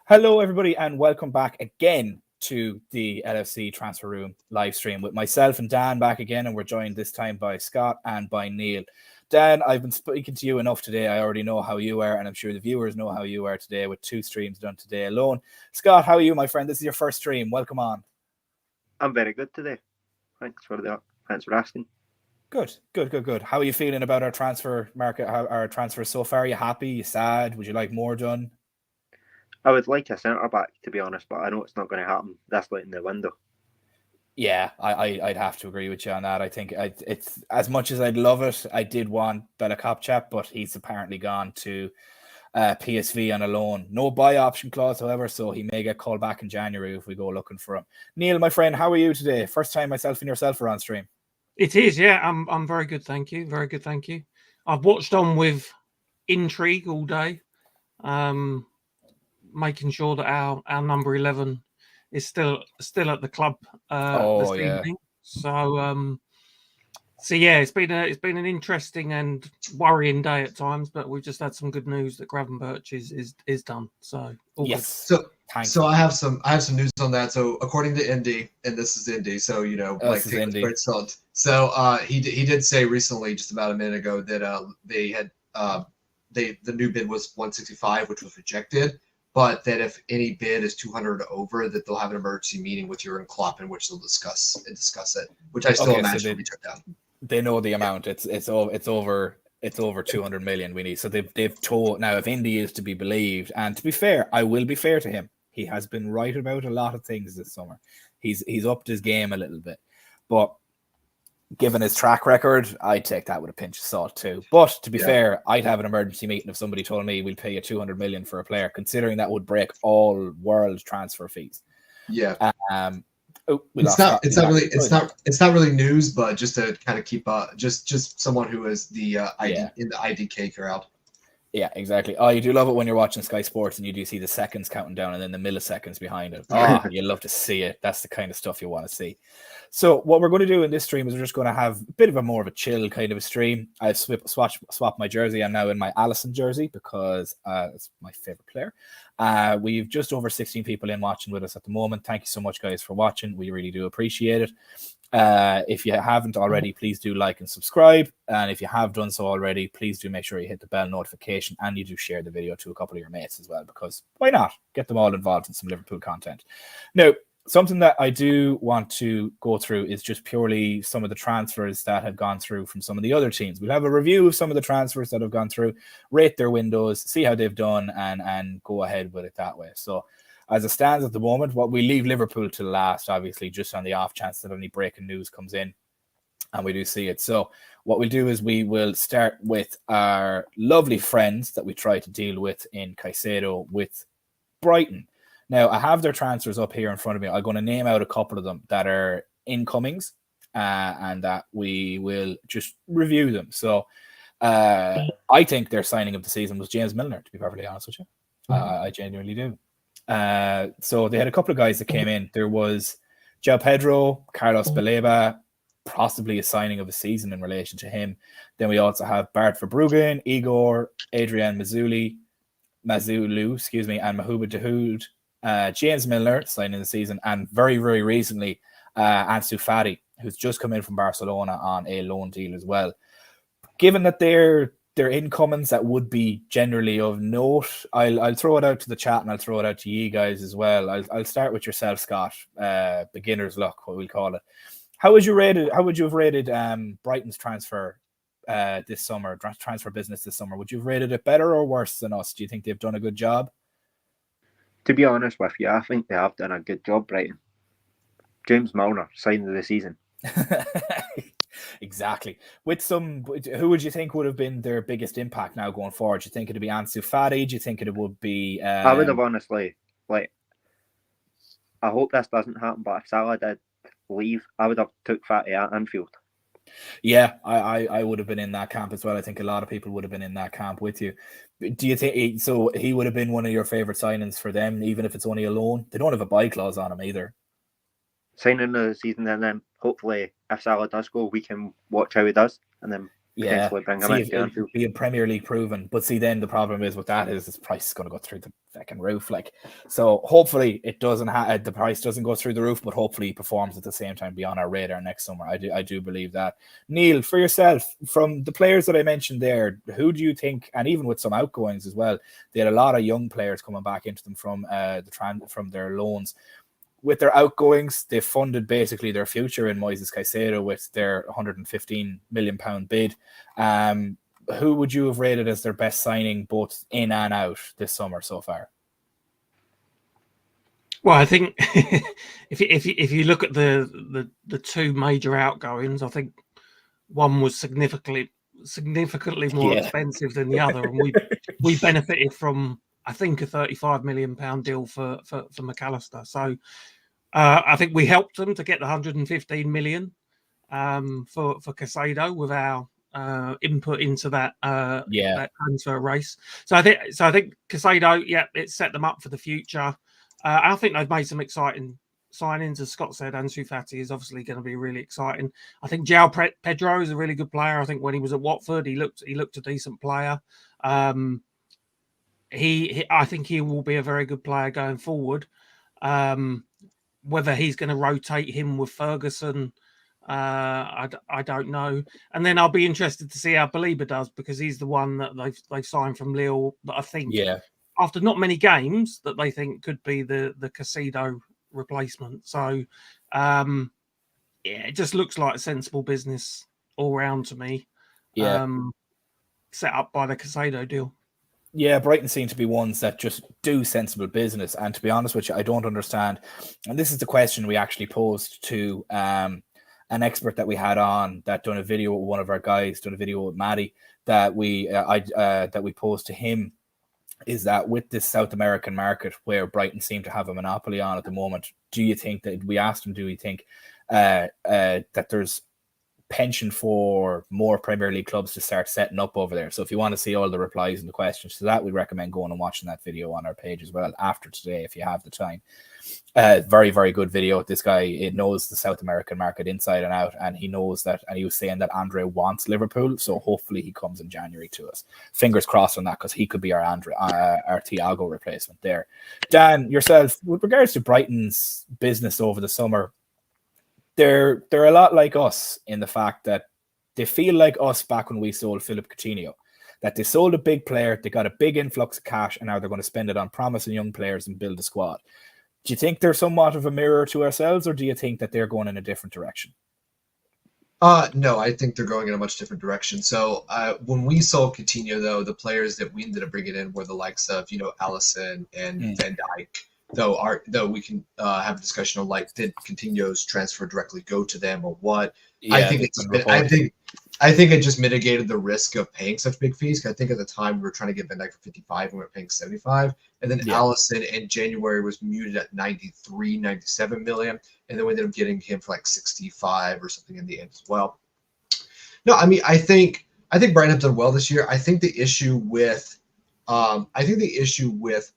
Hello, everybody, and welcome back again to the LFC Transfer Room live stream with myself and Dan back again, and we're joined this time by Scott and by Neil. Dan, I've been speaking to you enough today. I already know how you are, and I'm sure the viewers know how you are today with 2 streams done today alone. Scott, how are you, my friend? This is your first stream. Welcome on. I'm very good today. Thanks for asking. Good. How are you feeling about our transfer market, our transfers so far? Are you happy? Are you sad? Would you like more done? I would like a centre-back, to be honest, but I know it's not going to happen this late in the window. Yeah, I'd have to agree with you on that. I think it's as much as I'd love it, I did want Bella-Kotchap, but he's apparently gone to PSV on a loan. No buy option clause, however, so he may get called back in January if we go looking for him. Neil, my friend, how are you today? First time myself and yourself are on stream. It is, yeah. I'm very good, thank you. Very good, thank you. I've watched on with intrigue all day, making sure that our number 11 is still at the club this evening. So yeah, it's been an interesting and worrying day at times, but we've just had some good news that Gravenberch is done. So yes. Good. So I have some news on that. So according to Indy, and this is Indy, so like take it with great salt. So he did say recently, just about a minute ago, that they had the new bid was 165, which was rejected, but that if any bid is 200 or over, that they'll have an emergency meeting with Jurgen Klopp in which they'll discuss it, which I still imagine will be took down. They know the amount. It's over 200 million we need. So they've told now, if Indy is to be believed, and to be fair, I will be fair to him. He has been right about a lot of things this summer. He's upped his game a little bit, but given his track record, I'd take that with a pinch of salt too. But to be fair, I'd have an emergency meeting if somebody told me we'll pay you 200 million for a player, considering that would break all world transfer fees. Yeah. It's not really news, but just to kind of keep just someone who is the in the IDK crowd. Yeah, exactly. Oh, you do love it when you're watching Sky Sports and you do see the seconds counting down and then the milliseconds behind it. Oh, you love to see it. That's the kind of stuff you want to see. So what we're going to do in this stream is we're just going to have a bit of a more of a chill kind of a stream. I've swapped my jersey. I'm now in my Alisson jersey because it's my favorite player. We've just over 16 people in watching with us at the moment. Thank you so much, guys, for watching. We really do appreciate it. If you haven't already, please do like and subscribe. And if you have done so already, please do make sure you hit the bell notification and you do share the video to a couple of your mates as well, because why not? Get them all involved in some Liverpool content. Now, something that I do want to go through is just purely some of the transfers that have gone through from some of the other teams. We'll have a review of some of the transfers that have gone through, rate their windows, see how they've done, and go ahead with it that way. So as it stands at the moment, we leave Liverpool to last, obviously, just on the off chance that any breaking news comes in and we do see it. So what we'll do is we will start with our lovely friends that we try to deal with in Caicedo with Brighton. Now, I have their transfers up here in front of me. I'm going to name out a couple of them that are incomings and that we will just review them. So I think their signing of the season was James Milner, to be perfectly honest with you. I genuinely do. So they had a couple of guys that came in. There was João Pedro, Carlos Baleba, possibly a signing of the season in relation to him. Then we also have Bart Verbruggen, Igor, Adrian Mazzulu, and Mohamed Dahoud. James Milner signing the season, and very, very recently Ansu Fati, who's just come in from Barcelona on a loan deal as well. Given that they're incomings that would be generally of note, I'll throw it out to the chat and I'll throw it out to you guys as well. I'll start with yourself, Scott. Beginner's luck, what we'll call it. How would you have rated Brighton's transfer this summer, transfer business this summer? Would you have rated it better or worse than us? Do you think they've done a good job? To be honest with you, I think they have done a good job, Brighton. James Milner, signing of the season. Exactly. Who would you think would have been their biggest impact now going forward? Do you think it'd be Ansu Fati? Do you think it would be? I would have honestly, I hope this doesn't happen, but if Salah did leave, I would have took Fati at Anfield. Yeah, I would have been in that camp as well. I think a lot of people would have been in that camp with you. Do you think so? He would have been one of your favorite signings for them, even if it's only a loan. They don't have a buy clause on him either. Signing of the season, and then hopefully, if Salah does go, we can watch how he does, and then Yeah, bring him see, into Anfield. being Premier League proven, but see, then the problem is with that is his price is going to go through the fucking roof. Like, so hopefully it doesn't the price doesn't go through the roof, but hopefully he performs at the same time, be on our radar next summer. I do believe that. Neil, for yourself, from the players that I mentioned there, who do you think, and even with some outgoings as well, they had a lot of young players coming back into them from from their loans. With their outgoings, they funded basically their future in Moises Caicedo with their £115 million bid. Who would you have rated as their best signing both in and out this summer so far? Well, I think if you look at the two major outgoings, I think one was significantly more expensive than the other, and we benefited from, I think, a £35 million deal for McAllister. So I think we helped them to get the 115 million for Caicedo with our input into that that transfer race. So I think Caicedo, it set them up for the future. I think they've made some exciting signings, as Scott said. Ansu Fati is obviously going to be really exciting. I think João Pedro is a really good player. I think when he was at Watford, he looked a decent player. I think he will be a very good player going forward. Whether he's going to rotate him with Ferguson, I don't know. And then I'll be interested to see how Baliba does, because he's the one that they've signed from Lille that I think, after not many games, that they think could be the Caicedo replacement. So, it just looks like a sensible business all round to me. Set up by the Caicedo deal. Yeah, Brighton seem to be ones that just do sensible business. And to be honest with you, I don't understand. And this is the question we actually posed to an expert that we had on that done a video with one of our guys, done a video with Maddie that we posed to him, is that with this South American market where Brighton seem to have a monopoly on at the moment, do you think that, we asked him, do you think that there's pension for more Premier League clubs to start setting up over there? So if you want to see all the replies and the questions to that, we recommend going and watching that video on our page as well after today if you have the time. Very, very good video. This guy knows the South American market inside and out, and he knows that, and he was saying that Andre wants Liverpool, so hopefully he comes in January to us. Fingers crossed on that, because he could be our Thiago replacement there. Dan, yourself, with regards to Brighton's business over the summer, they're a lot like us in the fact that they feel like us back when we sold Philippe Coutinho, that they sold a big player, they got a big influx of cash, and now they're going to spend it on promising young players and build a squad. Do you think they're somewhat of a mirror to ourselves, or do you think that they're going in a different direction? No, I think they're going in a much different direction. So when we sold Coutinho, though, the players that we ended up bringing in were the likes of, Alisson and Van Dijk. Though we can have a discussion on, like, did Coutinho's transfer directly go to them or what? Yeah, I think it just mitigated the risk of paying such big fees. I think at the time we were trying to get Van Dijk for 55 and we were paying 75. And then Alisson in January was muted at 93, 97 million. And then we ended up getting him for like 65 or something in the end as well. No, I mean, I think Brighton have done well this year. I think the issue with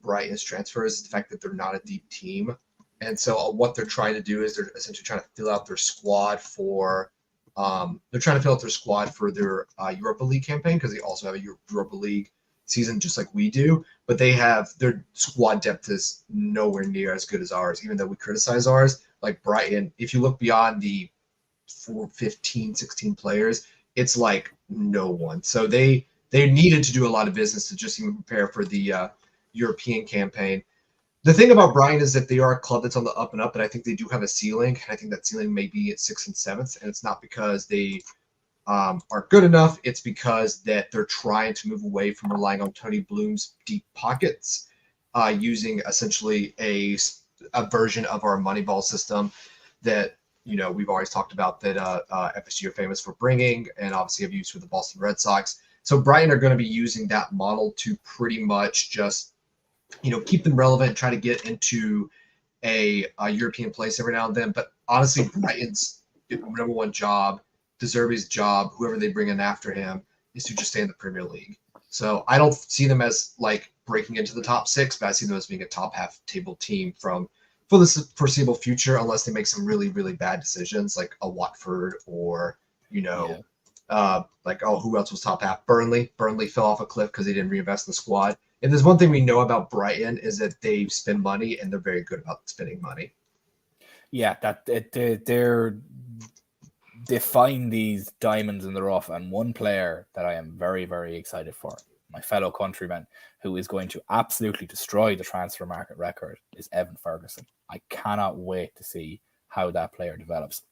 Brighton's transfers is the fact that they're not a deep team. And so what they're trying to do is they're essentially trying to fill out their squad for their Europa League campaign, because they also have a Europa League season just like we do. But their squad depth is nowhere near as good as ours, even though we criticize ours. Like Brighton, if you look beyond the 15, 16 players, it's like no one. So they needed to do a lot of business to just even prepare for the European campaign. The thing about Brighton is that they are a club that's on the up and up, and I think they do have a ceiling. I think that ceiling may be at 6th and 7th, and it's not because they are good enough. It's because that they're trying to move away from relying on Tony Bloom's deep pockets, using essentially a version of our Moneyball system that we've always talked about, that FSG are famous for bringing, and obviously have used for the Boston Red Sox. So Brighton are going to be using that model to pretty much just keep them relevant, try to get into a European place every now and then. But honestly, Brighton's number one job, De Zerbi's job, whoever they bring in after him, is to just stay in the Premier League. So I don't see them as like breaking into the top 6, but I see them as being a top half table team for the foreseeable future, unless they make some really, really bad decisions, like a Watford or who else was top half? Burnley fell off a cliff because they didn't reinvest in the squad. And there's one thing we know about Brighton is that they spend money and they're very good about spending money. Yeah, they find these diamonds in the rough, and one player that I am very, very excited for, my fellow countryman, who is going to absolutely destroy the transfer market record, is Evan Ferguson. I cannot wait to see how that player develops.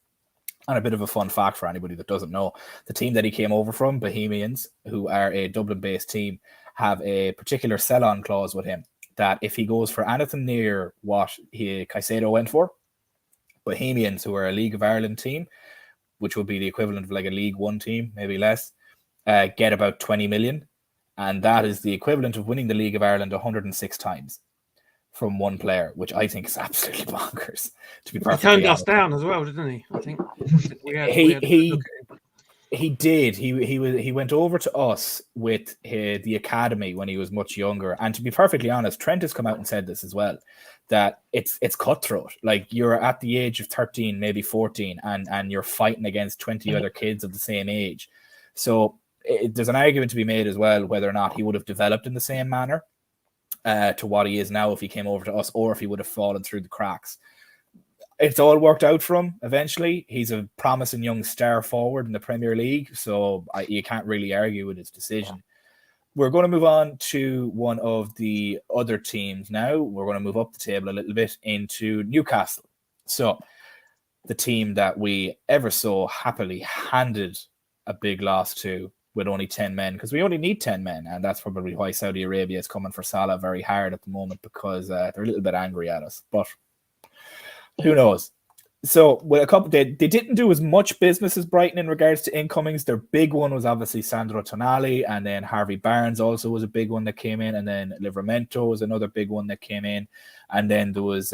And a bit of a fun fact for anybody that doesn't know, the team that he came over from, Bohemians, who are a Dublin-based team, have a particular sell-on clause with him that if he goes for anything near what Caicedo went for, Bohemians, who are a League of Ireland team, which would be the equivalent of like a League One team, maybe less, get about 20 million. And that is the equivalent of winning the League of Ireland 106 times from one player, which I think is absolutely bonkers. To be perfectly honest. He turned us down as well, didn't he? I think he did. He went over to us with the academy when he was much younger. And to be perfectly honest, Trent has come out and said this as well, that it's cutthroat. Like, you're at the age of 13, maybe 14, and you're fighting against 20 other kids of the same age. So there's an argument to be made as well whether or not he would have developed in the same manner to what he is now if he came over to us, or if he would have fallen through the cracks. It's all worked out for him eventually. He's a promising young star forward in the Premier League, so you can't really argue with his decision. We're going to move on to one of the other teams now. We're going to move up the table a little bit into Newcastle. So the team that we ever so happily handed a big loss to with only 10 men, because we only need 10 men, and that's probably why Saudi Arabia is coming for Salah very hard at the moment, because they're a little bit angry at us. But who knows? So with a couple, they didn't do as much business as Brighton in regards to incomings. Their big one was obviously Sandro Tonali, and then Harvey Barnes also was a big one that came in, and then Livramento was another big one that came in, and then there was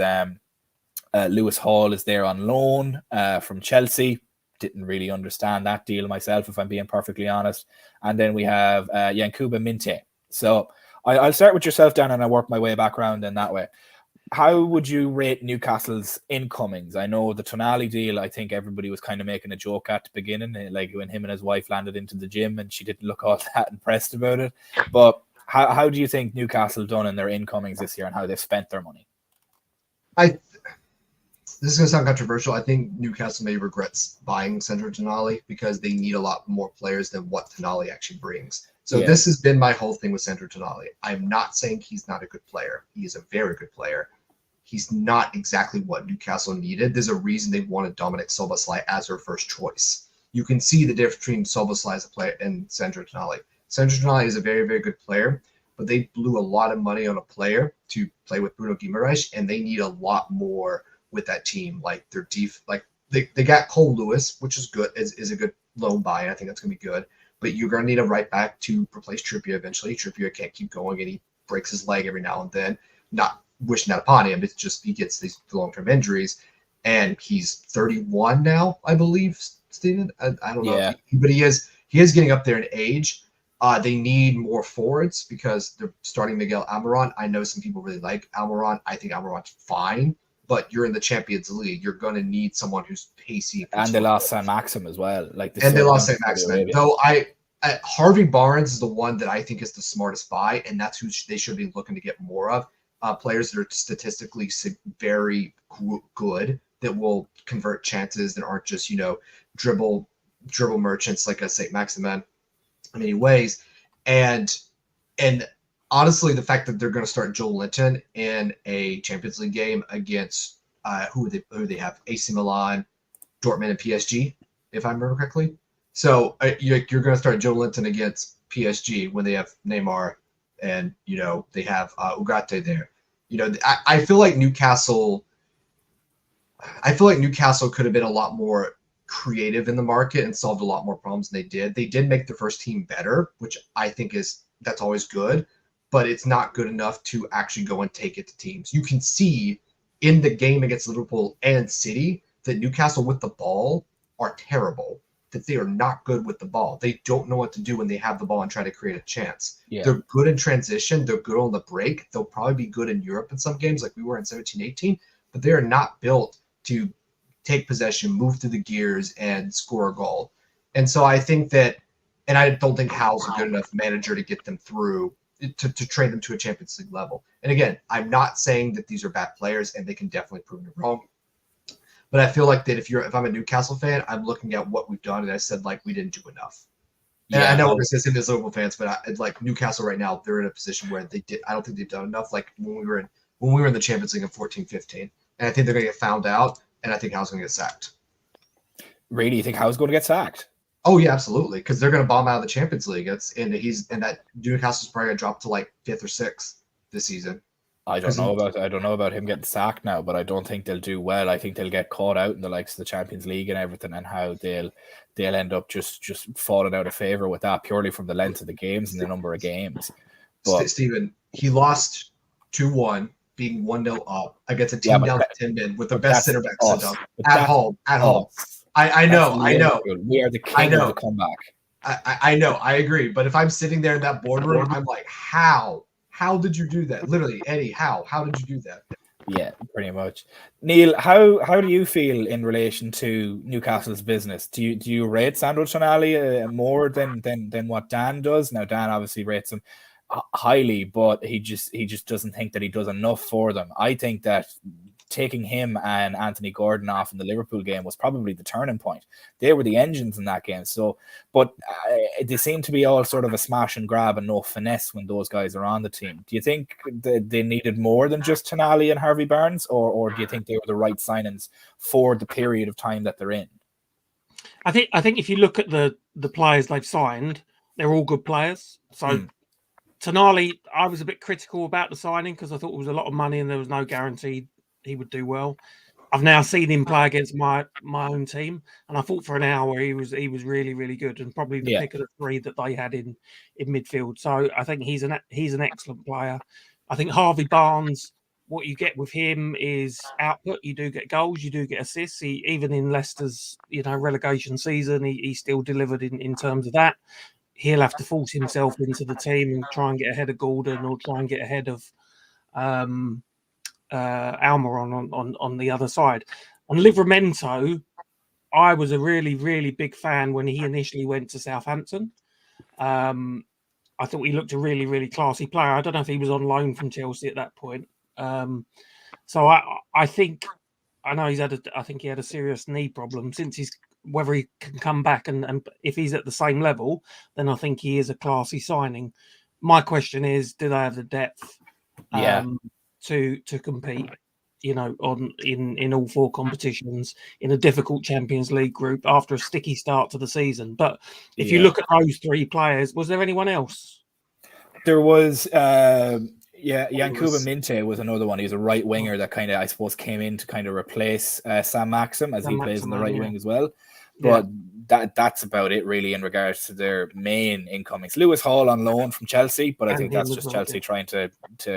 Lewis Hall is there on loan from Chelsea. Didn't really understand that deal myself, if I'm being perfectly honest. And then we have Yankuba Minte. So I'll start with yourself, Dan, and I'll work my way back around in that way. How would you rate Newcastle's incomings? I know the Tonali deal, I think everybody was kind of making a joke at the beginning, like when him and his wife landed into the gym and she didn't look all that impressed about it. But how do you think Newcastle done in their incomings this year and how they've spent their money? This is going to sound controversial. I think Newcastle may regret buying Sandro Tonali because they need a lot more players than what Tonali actually brings. So This has been my whole thing with Sandro Tonali. I'm not saying he's not a good player. He is a very good player. He's not exactly what Newcastle needed. There's a reason they wanted Dominic Szoboszlai as their first choice. You can see the difference between Szoboszlai as a player and Sandro Tonali. Sandro Tonali is a very, very good player, but they blew a lot of money on a player to play with Bruno Guimaraes, and they need a lot more with that team. Like their they got Cole Lewis, which is good, is a good loan buy. I think that's gonna be good. But you're gonna need a right back to replace Trippier eventually. Trippier can't keep going, and he breaks his leg every now and then. Not wishing that upon him. It's just he gets these long-term injuries, and he's 31 now, I believe. Steven, I don't know, but he is getting up there in age. They need more forwards because they're starting Miguel Almiron. I know some people really like Almiron. I think Almiron's fine. But you're in the Champions League. You're going to need someone who's pacey. And they lost Sam Maxim as well. They lost Sam Maxim. Though Harvey Barnes is the one that I think is the smartest buy, and that's who they should be looking to get more of. Players that are statistically very good that will convert chances that aren't just, dribble merchants like a St. Maximin in many ways. And honestly, the fact that they're going to start Joel Linton in a Champions League game against who they have, AC Milan, Dortmund, and PSG, if I remember correctly. So you're going to start Joel Linton against PSG when they have Neymar and they have Ugarte there. I feel like Newcastle could have been a lot more creative in the market and solved a lot more problems than they did. They did make the first team better, which I think that's always good. But it's not good enough to actually go and take it to teams. You can see in the game against Liverpool and City that Newcastle with the ball are terrible, that they are not good with the ball. They don't know what to do when they have the ball and try to create a chance. Yeah. They're good in transition. They're good on the break. They'll probably be good in Europe in some games like we were in 17-18, but they are not built to take possession, move through the gears, and score a goal. And so I think that, and I don't think Hal's a good enough manager to get them through, to train them to a Champions League level. And again, I'm not saying that these are bad players, and they can definitely prove me wrong. But I feel like that if I'm a Newcastle fan, I'm looking at what we've done, and I said, like, we didn't do enough. And I know we're going to say the Liverpool fans, but like Newcastle right now, they're in a position where I don't think they've done enough. Like when we were in the Champions League in 14-15, and I think they're going to get found out, and I think Hal's going to get sacked. Really, you think Hal's going to get sacked? Oh yeah, absolutely, because they're going to bomb out of the Champions League. And that Newcastle's probably going to drop to like 5th or 6th this season. I don't know about him getting sacked now, but I don't think they'll do well. I think they'll get caught out in the likes of the Champions League and everything, and how they'll end up just falling out of favor with that purely from the length of the games and the number of games. But Stephen, he lost 2-1, being 1-0 up against a team down 10 men with the best center back set up at home. I know. We are the king of the comeback. I know. I agree. But if I'm sitting there in that boardroom, I'm like, how? How did you do that? Literally, Eddie, how did you do that? Yeah, pretty much. Neil, how do you feel in relation to Newcastle's business? Do you rate Sandro Tonali more than what Dan does? Now, Dan obviously rates him highly, but he just doesn't think that he does enough for them. I think that taking him and Anthony Gordon off in the Liverpool game was probably the turning point. They were the engines in that game. So, but they seem to be all sort of a smash and grab and no finesse when those guys are on the team. Do you think they needed more than just Tonali and Harvey Barnes, or do you think they were the right signings for the period of time that they're in? I think if you look at the players they've signed, they're all good players. So Tonali, I was a bit critical about the signing because I thought it was a lot of money and there was no guarantee he would do well. I've now seen him play against my own team, and I thought for an hour he was really, really good, and probably the pick of the 3 that they had in midfield. So I think he's an excellent player. I think Harvey Barnes, what you get with him is output. You do get goals, you do get assists. Even in Leicester's relegation season, he still delivered in terms of that. He'll have to force himself into the team and try and get ahead of Gordon or try and get ahead of Almiron on the other side. On Livramento, I was a really, really big fan when he initially went to Southampton. I thought he looked a really, really classy player. I don't know if he was on loan from Chelsea at that point. So I think I know I think he had a serious knee problem. Whether he can come back and if he's at the same level, then I think he is a classy signing. My question is, do they have the depth? To compete, in all 4 competitions in a difficult Champions League group after a sticky start to the season. But if you look at those 3 players, was there anyone else? There was, Yankuba Minte was another one. He's a right winger that kind of, I suppose, came in to kind of replace Sam Maxim as he plays in the right wing as well. But that's about it really in regards to their main incomings. Lewis Hall on loan from Chelsea, but I think that's just Chelsea trying to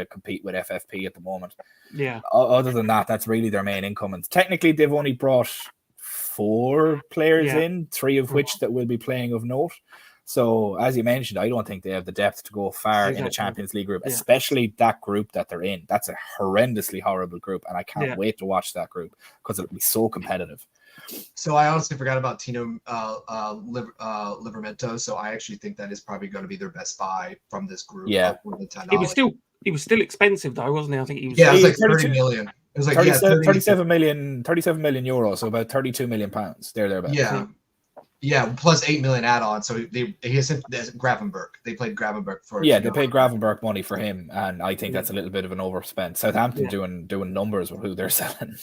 compete with FFP at the moment. Yeah. Other than that, that's really their main incomings. Technically, they've only brought 4 players in, 3 of which that will be playing of note. So, as you mentioned, I don't think they have the depth to go far in the Champions League group, especially that group that they're in. That's a horrendously horrible group, and I can't wait to watch that group because it'll be so competitive. So I honestly forgot about Tino Livramento. So I actually think that is probably going to be their best buy from this group. Yeah, he was still expensive though, wasn't he? I think he was. Yeah, it was like 30 million. It was like 37 million euros, so about 32 million pounds. Thereabouts. Yeah, plus 8 million add-on. So he has Gravenberch. They played Gravenberch for. Yeah, they paid Gravenberch money for him, and I think that's a little bit of an overspend. Southampton doing numbers with who they're selling.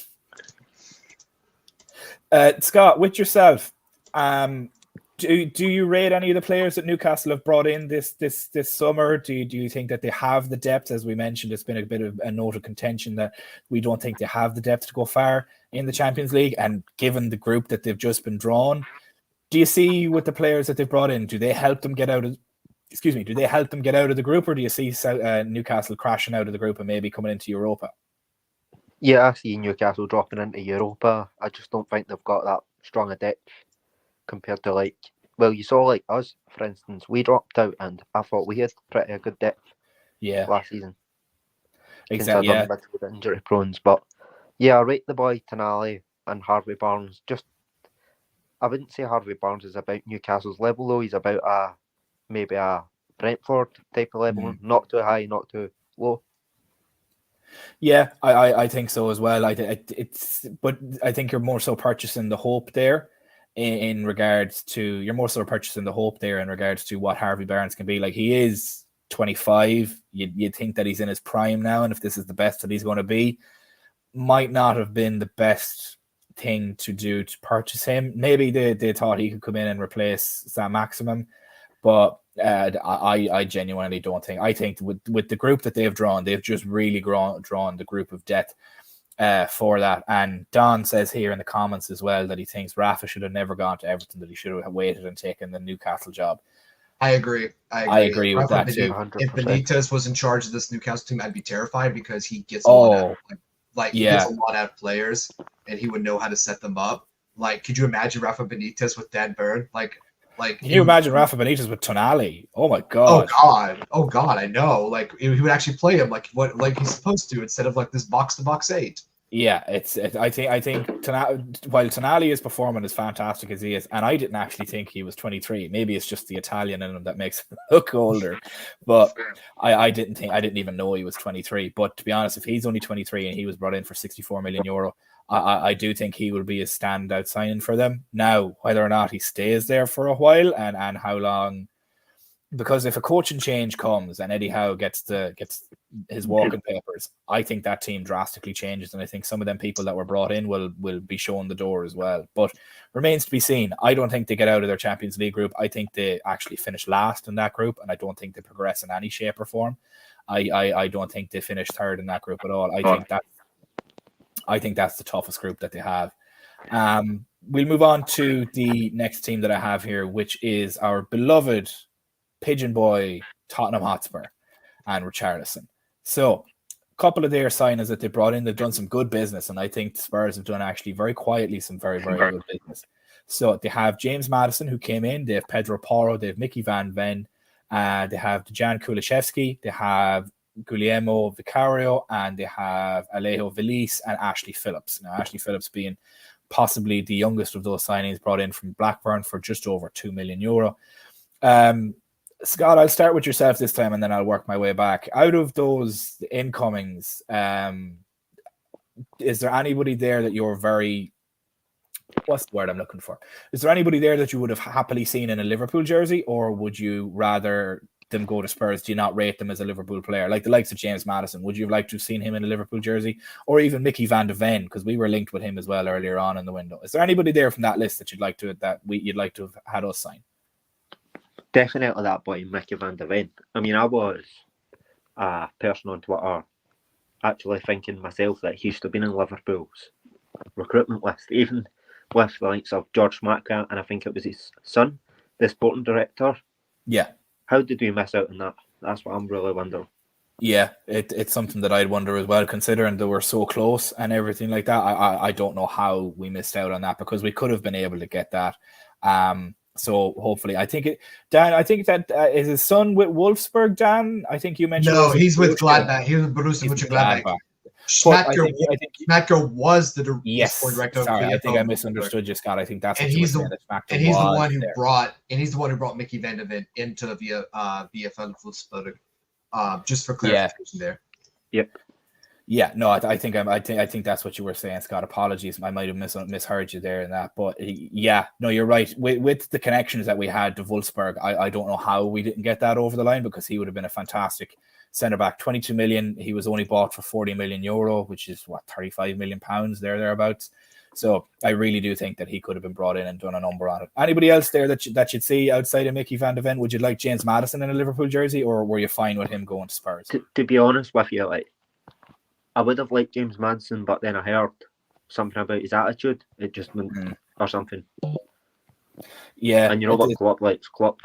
Scott, with yourself, do you rate any of the players that Newcastle have brought in this summer? Do you think that they have the depth? As we mentioned, it's been a bit of a note of contention that we don't think they have the depth to go far in the Champions League. And given the group that they've just been drawn, do you see with the players that they've brought in, do they help them get out of? Do they help them get out of the group, or do you see Newcastle crashing out of the group and maybe coming into Europa? Yeah, I see Newcastle dropping into Europa. I just don't think they've got that strong a depth compared to you saw us, for instance. We dropped out and I thought we had pretty a good depth last season. Exactly, injury prone. But I rate the boy Tonali and Harvey Barnes. Just I wouldn't say Harvey Barnes is about Newcastle's level though. He's about maybe a Brentford type of level, not too high, not too low. Yeah, I think so as well. But I think you're more so purchasing the hope there in regards to what Harvey Barnes can be. Like, he is 25. You'd think that he's in his prime now, and if this is the best that he's going to be, might not have been the best thing to do to purchase him. Maybe they thought he could come in and replace Sam Maximum, but I genuinely don't think. I think with the group that they've drawn, they've just really drawn the group of death for that. And Don says here in the comments as well that he thinks Rafa should have never gone to Everton, that he should have waited and taken the Newcastle job. I agree with that too. 100%. If Benitez was in charge of this Newcastle team, I'd be terrified, because he gets a lot out of players, and he would know how to set them up. Like, could you imagine Rafa Benitez with Dan Burn? Can you imagine Rafa Benitez with Tonali? Oh my god! Oh god! I know. Like, he would actually play him like he's supposed to, instead of like this box to box 8. Yeah, I think while Tonali is performing as fantastic as he is, and I didn't actually think he was 23. Maybe it's just the Italian in him that makes him look older. But I didn't even know he was 23. But to be honest, if he's only 23 and he was brought in for 64 million euro, I do think he will be a standout signing for them. Now, whether or not he stays there for a while and how long, because if a coaching change comes and Eddie Howe gets his walking papers, I think that team drastically changes, and I think some of them people that were brought in will be shown the door as well. But remains to be seen. I don't think they get out of their Champions League group. I think they actually finish last in that group, and I don't think they progress in any shape or form. I don't think they finish third in that group at all. I think that's the toughest group that they have. We'll move on to the next team that I have here, which is our beloved Pigeon Boy Tottenham Hotspur and Richarlison. So, a couple of their signings that they brought in, they've done some good business, and I think the Spurs have done actually very quietly some very, very good business. So they have James Maddison, who came in, they have Pedro Porro, they have Mickey Van Ven, they have Dejan Kulusevski, they have Guillermo Vicario, and they have Alejo Velis and Ashley Phillips. Now, Ashley Phillips being possibly the youngest of those signings brought in from Blackburn for just over €2 million. Scott, I'll start with yourself this time, and then I'll work my way back. Out of those incomings, is there anybody there that you're very... What's the word I'm looking for? Is there anybody there that you would have happily seen in a Liverpool jersey, or would you rather them go to Spurs? Do you not rate them as a Liverpool player? Like the likes of James Maddison, would you have liked to have seen him in a Liverpool jersey? Or even Mickey van de Ven, because we were linked with him as well earlier on in the window. Is there anybody there from that list that you'd like to have had us sign? Definitely that boy, Mickey van de Ven. I mean, I was a person on Twitter actually thinking myself that he should have been in Liverpool's recruitment list, even with the likes of George Schmatka, and I think it was his son, the sporting director. Yeah. How did we miss out on that? That's what I'm really wondering. Yeah, it's something that I'd wonder as well, considering they were so close and everything like that. I don't know how we missed out on that, because we could have been able to get that. So hopefully, I think Dan, I think that is his son with Wolfsburg, Dan? I think you mentioned. No, he's with Gladbach. He's with Borussia Mönchengladbach. Schmatka was the sporting director. Sorry, I think I misunderstood you, Scott. I think that's what he's the one who brought Mickey van de Ven into VfL Wolfsburg. Just for clarification there. Yep. Yeah, no, I think that's what you were saying, Scott. Apologies, I might have misheard you there in that, but yeah, no, you're right. With the connections that we had to Wolfsburg, I don't know how we didn't get that over the line, because he would have been a fantastic centre back. 22 million. He was only bought for €40 million, which is what, £35 million thereabouts. So I really do think that he could have been brought in and done a number on it. Anybody else there that you'd see outside of Mickey van de Ven? Would you like James Maddison in a Liverpool jersey, or were you fine with him going to Spurs? To be honest with you, I would have liked James Maddison, but then I heard something about his attitude. It just went or something. Yeah, and you know what Klopp likes? Klopp.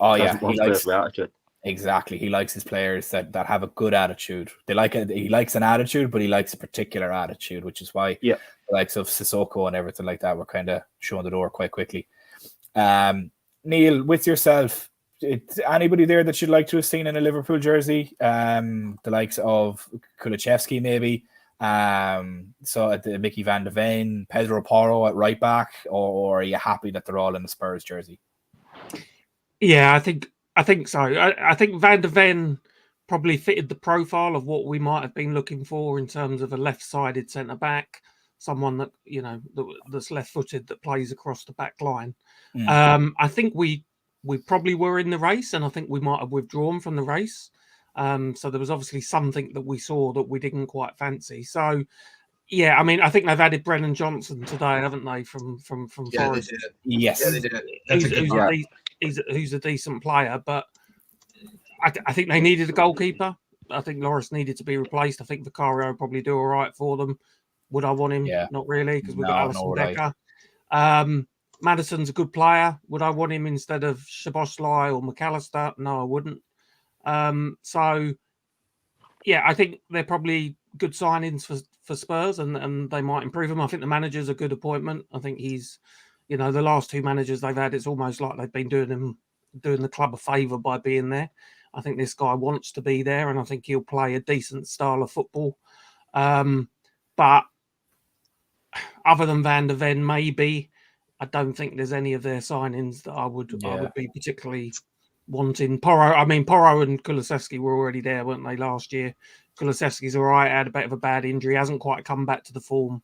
Oh yeah, he likes the attitude. Exactly, he likes his players that have a good attitude. He likes an attitude, but he likes a particular attitude, which is why the likes of Sissoko and everything like that were kind of showing the door quite quickly. Neil, with yourself, anybody there that you'd like to have seen in a Liverpool jersey? The likes of Kulusevski, maybe. So at the Mickey van de Ven, Pedro Porro at right back, or are you happy that they're all in the Spurs jersey? Yeah, I think so. I think Van de Ven probably fitted the profile of what we might have been looking for in terms of a left-sided centre back, someone that that's left-footed that plays across the back line. I think we probably were in the race, and I think we might have withdrawn from the race. So there was obviously something that we saw that we didn't quite fancy. So yeah, I mean, I think they've added Brennan Johnson today, haven't they? From yeah, Forest. they did. Yes, yeah, they did. That's a good one. Who's a decent player, but I think they needed a goalkeeper. I think Loris needed to be replaced. I think Vicario will probably do all right for them. Would I want him? Yeah. Not really, because we've got Alisson Becker. Right. Maddison's a good player. Would I want him instead of Szoboszlai or McAllister? No, I wouldn't. So, yeah, I think they're probably good signings for Spurs, and they might improve him. I think the manager's a good appointment. I think he's, the last two managers they've had, it's almost like they've been doing the club a favour by being there. I think this guy wants to be there, and I think he'll play a decent style of football. But other than Van de Ven, maybe, I don't think there's any of their signings that I would be particularly wanting. Porro and Kulusevski were already there, weren't they, last year? Kulusevski's all right, had a bit of a bad injury, hasn't quite come back to the form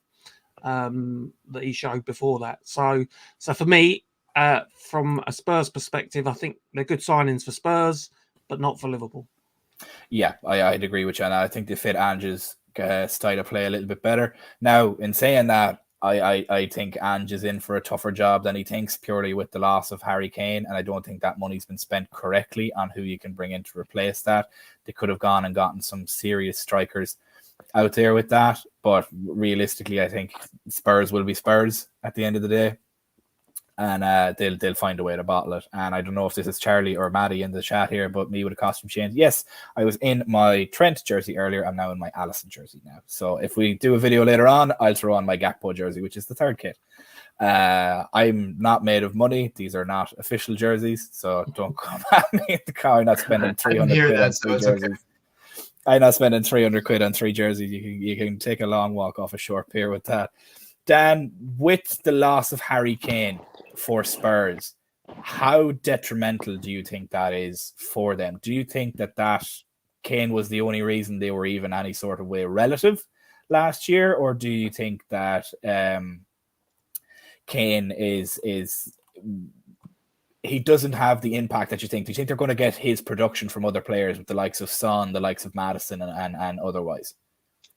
that he showed before that. So for me, from a Spurs perspective, I think they're good signings for Spurs, but not for Liverpool. Yeah, I'd agree with you, and I think they fit Ange's style of play a little bit better. Now, in saying that, I think Ange is in for a tougher job than he thinks, purely with the loss of Harry Kane, and I don't think that money's been spent correctly on who you can bring in to replace that. They could have gone and gotten some serious strikers out there with that, but realistically, I think Spurs will be Spurs at the end of the day, and they'll find a way to bottle it. And I don't know if this is Charlie or Maddie in the chat here, but me with a costume change. Yes, I was in my Trent jersey earlier. I'm now in my Alisson jersey now. So if we do a video later on, I'll throw on my Gakpo jersey, which is the third kit. I'm not made of money. These are not official jerseys, so don't come at me in the car. I'm not spending 300 quid on three jerseys. Okay. I'm not spending 300 quid on three jerseys. You can take a long walk off a short pier with that. Dan, with the loss of Harry Kane for Spurs, how detrimental do you think that is for them? Do you think that Kane was the only reason they were even any sort of way relative last year, or do you think that Kane is he doesn't have the impact that you think? Do you think they're going to get his production from other players with the likes of Son, the likes of Maddison, and otherwise?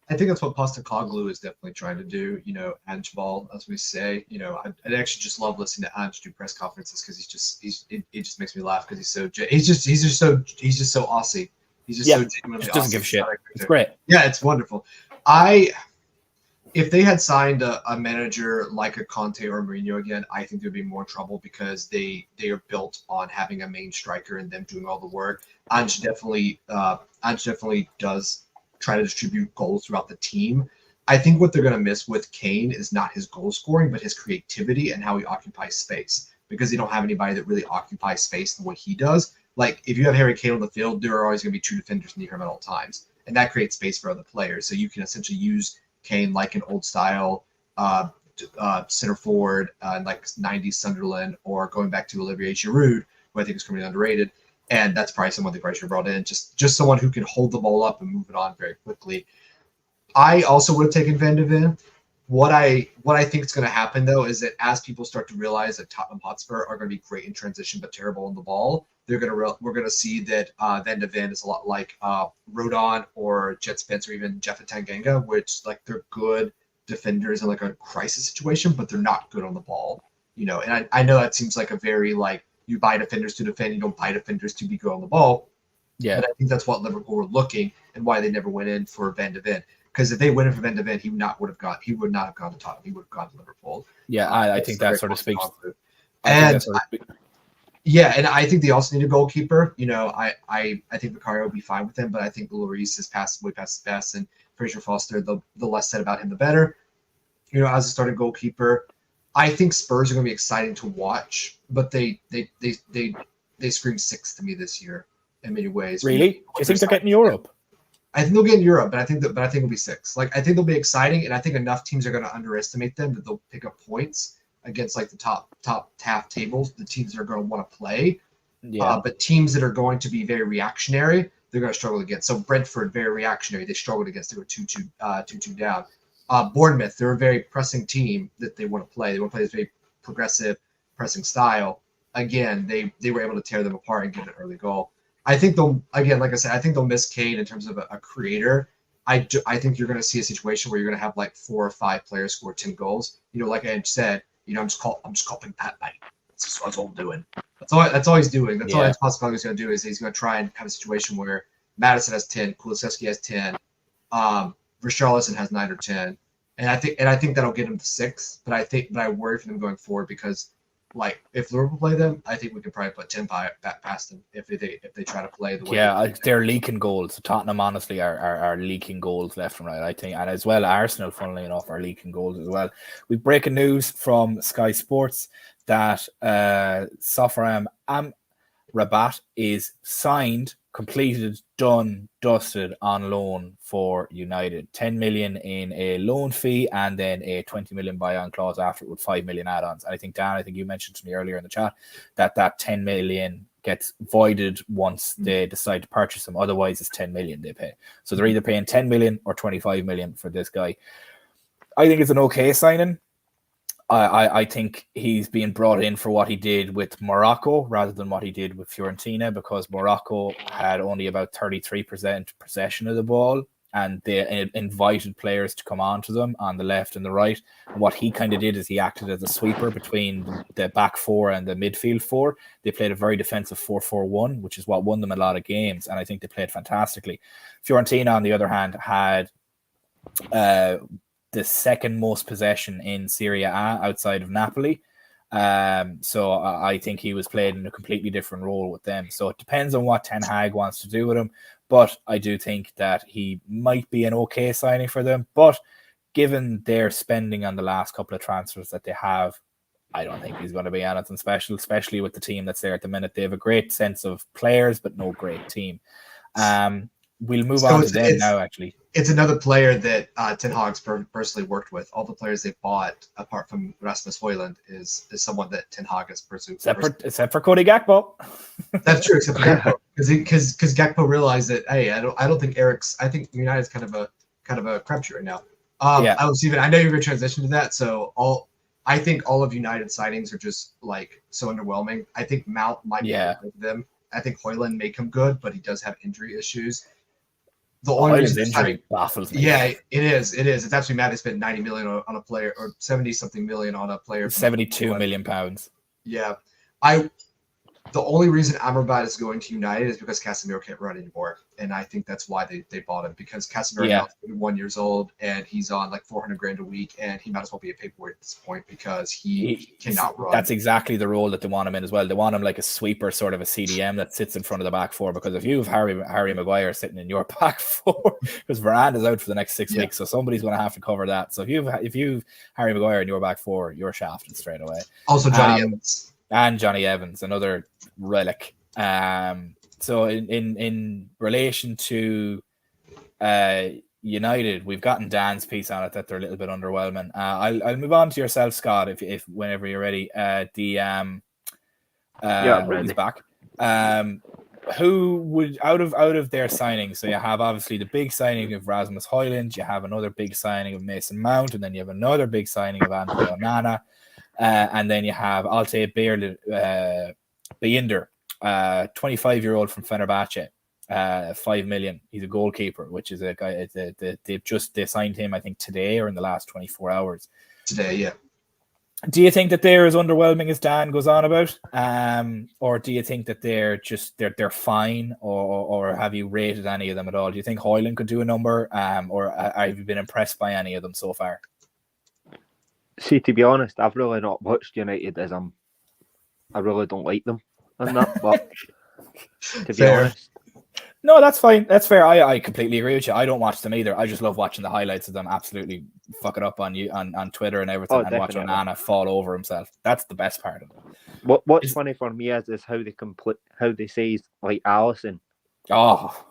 I think that's what Postecoglou is definitely trying to do. Ange ball, as we say. I actually just love listening to Ange do press conferences because it just makes me laugh because he's just so Aussie. He's just so genuinely just doesn't Aussie give a shit. character. It's great. Yeah, it's wonderful. If they had signed a manager like a Conte or Mourinho again, I think there'd be more trouble because they are built on having a main striker and them doing all the work. Ange definitely does try to distribute goals throughout the team. I think what they're going to miss with Kane is not his goal scoring, but his creativity and how he occupies space, because they don't have anybody that really occupies space the way he does. Like, if you have Harry Kane on the field, there are always going to be two defenders near him at all times, and that creates space for other players. So you can essentially use Kane like an old style center forward, like 90s Sunderland, or going back to Olivier Giroud, who I think is criminally underrated. And that's probably someone they probably should have brought in. Just someone who can hold the ball up and move it on very quickly. I also would have taken Van de Ven. What I think is going to happen, though, is that as people start to realize that Tottenham Hotspur are going to be great in transition but terrible on the ball, we're going to see that Van de Ven is a lot like Rodon or Jet Spence or even Jeff Tanganga, which they're good defenders in a crisis situation, but they're not good on the ball. And I know that seems like a very you buy defenders to defend, you don't buy defenders to be good on the ball. Yeah. But I think that's what Liverpool were looking and why they never went in for Van de Ven. Because if they went in for Van de Ven, he would not have gone to Tottenham. He would have gone to Liverpool. Yeah, I think that sort of speaks. And I think they also need a goalkeeper. I think Vicario will be fine with him, but I think Lloris has passed way past his best, and Fraser Foster, the less said about him, the better. As a starting goalkeeper, I think Spurs are going to be exciting to watch, but they scream six to me this year in many ways. Really? Do you think they're getting Europe? I think they'll get in Europe, but I think it'll be 6. Like I think they'll be exciting, and I think enough teams are going to underestimate them that they'll pick up points against like the top half tables, the teams that are going to want to play. Yeah. But teams that are going to be very reactionary, they're going to struggle against. So Brentford, very reactionary, they struggled against. They were 2-2 down. Bournemouth, they're a very pressing team that they want to play. They want to play this very progressive pressing style. Again, they were able to tear them apart and get an early goal. I think they'll, again, like I said, I think they'll miss Kane in terms of a creator. I think you're going to see a situation where you're going to have like 4 or 5 players score 10 goals. You know, like I said, you know, I'm just copying Pat Knight. That's all I'm doing. That's all he's doing. That's all Pascal is going to do is he's going to try and have a situation where Maddison has 10, Kulusevski has 10, Richarlison has 9 or 10, and I think that'll get him to 6. But I worry for them going forward because, like, if Liverpool play them, I think we could probably put 10 past them if they try to play the way. Yeah, they're leaking goals. Tottenham honestly are leaking goals left and right, I think, and as well Arsenal, funnily enough, are leaking goals as well. We've breaking news from Sky Sports that Sofram Rabat is signed, completed, done, dusted on loan for United. 10 million in a loan fee and then a 20 million buy-on clause after it with 5 million add-ons. And I think, Dan, you mentioned to me earlier in the chat that 10 million gets voided once they decide to purchase him. Otherwise, it's 10 million they pay. So they're either paying 10 million or 25 million for this guy. I think it's an okay signing. I think he's being brought in for what he did with Morocco rather than what he did with Fiorentina, because Morocco had only about 33% possession of the ball and they invited players to come onto them on the left and the right. And what he kind of did is he acted as a sweeper between the back 4 and the midfield 4. They played a very defensive 4-4-1, which is what won them a lot of games, and I think they played fantastically. Fiorentina, on the other hand, had the second most possession in Serie A outside of Napoli. So I think he was played in a completely different role with them. So it depends on what Ten Hag wants to do with him. But I do think that he might be an okay signing for them. But given their spending on the last couple of transfers that they have, I don't think he's going to be anything special, especially with the team that's there at the minute. They have a great sense of players, but no great team. We'll move on to them now, actually. It's another player that Ten Hag's personally worked with. All the players they bought, apart from Rasmus Højlund, is someone that Ten Hag has pursued. Except for Cody Gakpo. That's true, except for Gakpo, because Gakpo realized that, hey, I don't think I think United's kind of a crapshoot right now. I know you're going to transition to that, so I think all of United's signings are just like so underwhelming. I think Mount might be good for them. I think Højlund may come good, but he does have injury issues. The only reason injury baffles me. Yeah, it is. It's absolutely mad. They spent 90 million on a player, or 70-something million on a player. 72 million pounds. Yeah, the only reason Amrabat is going to United is because Casemiro can't run anymore, and I think that's why they bought him, because Casemiro now is 31 years old and he's on like 400 grand a week, and he might as well be a paperweight at this point because he cannot run. That's exactly the role that they want him in as well. They want him like a sweeper, sort of a CDM that sits in front of the back 4, because if you have Harry Maguire sitting in your back 4, because Varane is out for the next 6 weeks, so somebody's going to have to cover that. So if you've Harry Maguire in your back 4, you're shafted straight away. Also Johnny Evans. And Johnny Evans, another relic. So in relation to United, we've gotten Dan's piece on it that they're a little bit underwhelming. I'll move on to yourself, Scott, if whenever you're ready. He's back. Who would out of their signings? So you have obviously the big signing of Rasmus Højlund, you have another big signing of Mason Mount, and then you have another big signing of Andre Onana. And then you have Altay Bayındır, 25-year-old from Fenerbahce, 5 million. He's a goalkeeper, which is a guy. They signed him, I think, today or in the last 24 hours. Today, yeah. Do you think that they're as underwhelming as Dan goes on about, or do you think that they're fine, or have you rated any of them at all? Do you think Højlund could do a number, or have you been impressed by any of them so far? See, to be honest, I've really not watched United as I really don't like them and that, but to be honest. No, that's fine. That's fair. I completely agree with you. I don't watch them either. I just love watching the highlights of them absolutely fuck it up on Twitter and everything, and watching Onana fall over himself. That's the best part of it. What's funny for me is how they say like Alisson. Oh.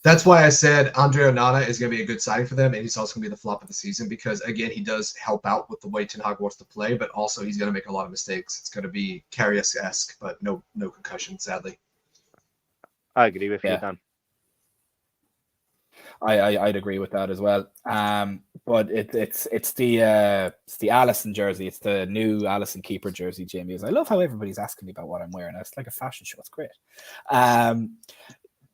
That's why I said Andre Onana is going to be a good signing for them, and he's also going to be the flop of the season because, again, he does help out with the way Ten Hag wants to play, but also he's going to make a lot of mistakes. It's going to be Karius-esque, but no concussion, sadly. I agree with you, Dan. I'd agree with that as well. But it's the Alisson jersey. It's the new Alisson keeper jersey, Jamie. I love how everybody's asking me about what I'm wearing. It's like a fashion show. It's great.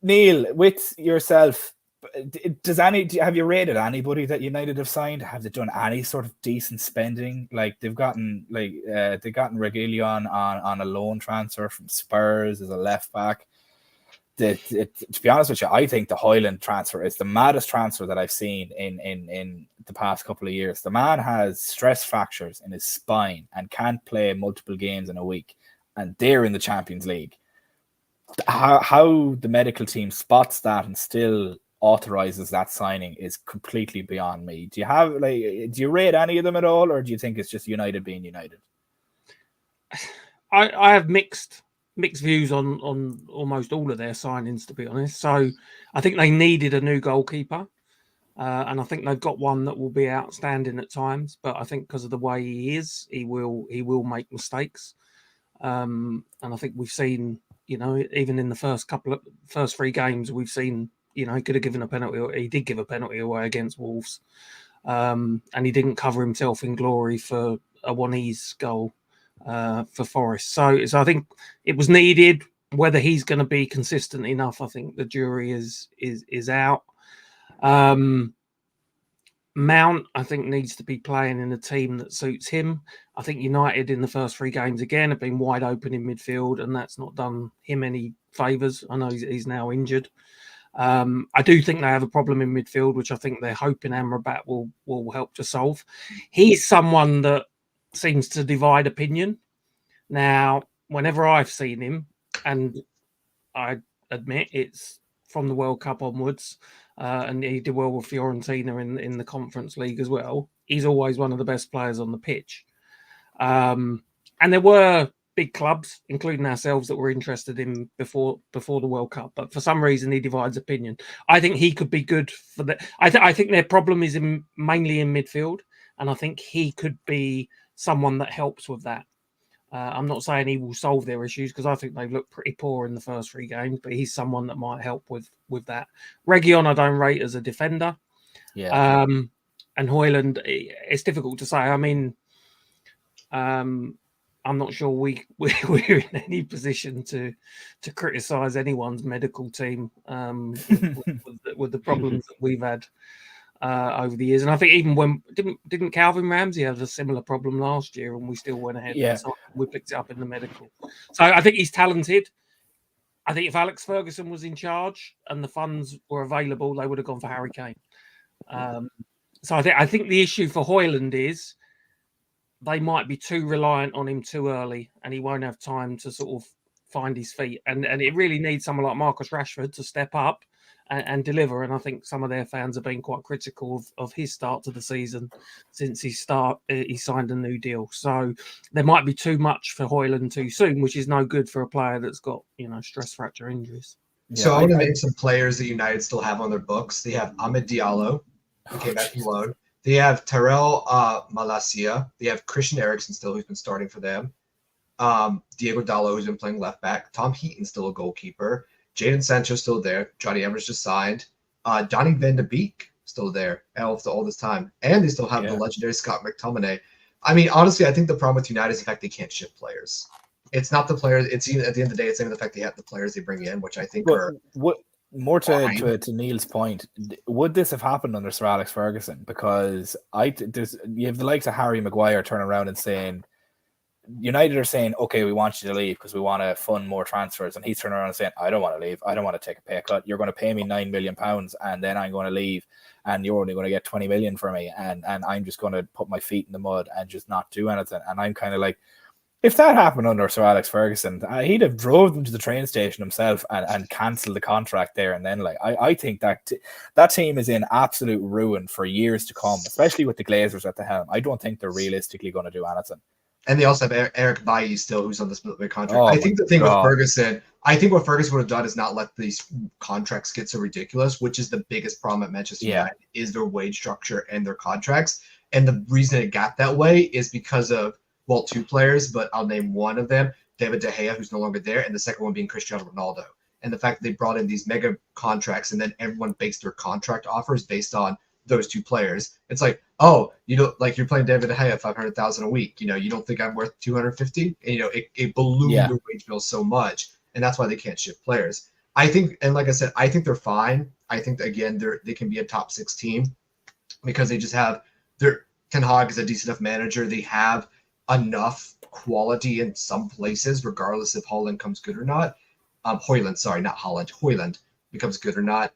Neil, with yourself, have you rated anybody that United have signed? Have they done any sort of decent spending? Like they've gotten Reguilon on a loan transfer from Spurs as a left back. To be honest with you, I think the Højlund transfer is the maddest transfer that I've seen in the past couple of years. The man has stress fractures in his spine and can't play multiple games in a week, and they're in the Champions League. How the medical team spots that and still authorizes that signing is completely beyond me. Do you rate any of them at all, or do you think it's just United being United? I have mixed views on almost all of their signings, to be honest. So I think they needed a new goalkeeper, and I think they've got one that will be outstanding at times. But I think because of the way he is, he will make mistakes. And I think we've seen, even in the first 3 games, we've seen, he could have given a penalty. Or he did give a penalty away against Wolves, and he didn't cover himself in glory for a Wani's goal. For Forest, so I think it was needed. Whether he's going to be consistent enough, I think the jury is out. Mount, I think, needs to be playing in a team that suits him. I think United in the first 3 games again have been wide open in midfield, and that's not done him any favours. I know he's now injured. I do think they have a problem in midfield, which I think they're hoping Amrabat will help to solve. He's someone that seems to divide opinion. Now, whenever I've seen him, and I admit it's from the World Cup onwards, and he did well with Fiorentina in the Conference League as well, he's always one of the best players on the pitch. And there were big clubs, including ourselves, that were interested in before the World Cup, but for some reason he divides opinion. I think he could be good for the. I think their problem is mainly in midfield, and I think he could be someone that helps with that. I'm not saying he will solve their issues because I think they've looked pretty poor in the first 3 games, but he's someone that might help with that. Reguilon I don't rate as a defender. Yeah. And Højlund, it's difficult to say. I mean, I'm not sure we're in any position to criticise anyone's medical team with the problems that we've had over the years. And I think even when didn't Calvin Ramsey have a similar problem last year, and we still went ahead. Yeah, we picked it up in the medical. So I think he's talented. I think if Alex Ferguson was in charge and the funds were available, they would have gone for Harry Kane. So I think the issue for Højlund is they might be too reliant on him too early, and he won't have time to sort of find his feet. And it really needs someone like Marcus Rashford to step up and deliver. And I think some of their fans have been quite critical of his start to the season since he signed a new deal. So there might be too much for Højlund too soon, which is no good for a player that's got, stress fracture injuries. So I want to name some players that United still have on their books. They have Amad Diallo, who came back from loan. They have Tyrell Malacia. They have Christian Eriksen still, who's been starting for them. Diego Dallo, who's been playing left back. Tom Heaton's still a goalkeeper. Jadon Sancho's still there. Johnny Evers just signed. Donny van de Beek still there all this time. And they still have the legendary Scott McTominay. I mean, honestly, I think the problem with United is the fact they can't ship players. It's not the players. It's even at the end of the day, it's even the fact they have the players they bring in, which I think are more to Neil's point. Would this have happened under Sir Alex Ferguson? Because you have the likes of Harry Maguire turning around and saying, United are saying, okay, we want you to leave because we want to fund more transfers. And he's turning around and saying, I don't want to leave. I don't want to take a pay cut. You're going to pay me £9 million and then I'm going to leave and you're only going to get 20 million for me. And I'm just going to put my feet in the mud and just not do anything. And I'm kind of like, if that happened under Sir Alex Ferguson, he'd have drove them to the train station himself and cancelled the contract there. And then I think that team is in absolute ruin for years to come, especially with the Glazers at the helm. I don't think they're realistically going to do anything. And they also have Eric Bailly still, who's on the split contract. I think the thing with Ferguson, what Ferguson would have done is not let these contracts get so ridiculous, which is the biggest problem at Manchester United, is their wage structure and their contracts. And the reason it got that way is because of, well, two players, but I'll name one of them, David De Gea, who's no longer there, and the second one being Cristiano Ronaldo. And the fact that they brought in these mega contracts and then everyone based their contract offers based on those two players. It's like, oh, like you're playing David De Gea $500,000 a week. You don't think I'm worth 250? And, it ballooned their wage bill so much, and that's why they can't ship players. I think, and like I said, I think they're fine. I think again they can be a top 6 team because they just have Ten Hag is a decent enough manager. They have enough quality in some places, regardless if Holland comes good or not. Højlund, sorry, not Holland. Højlund becomes good or not.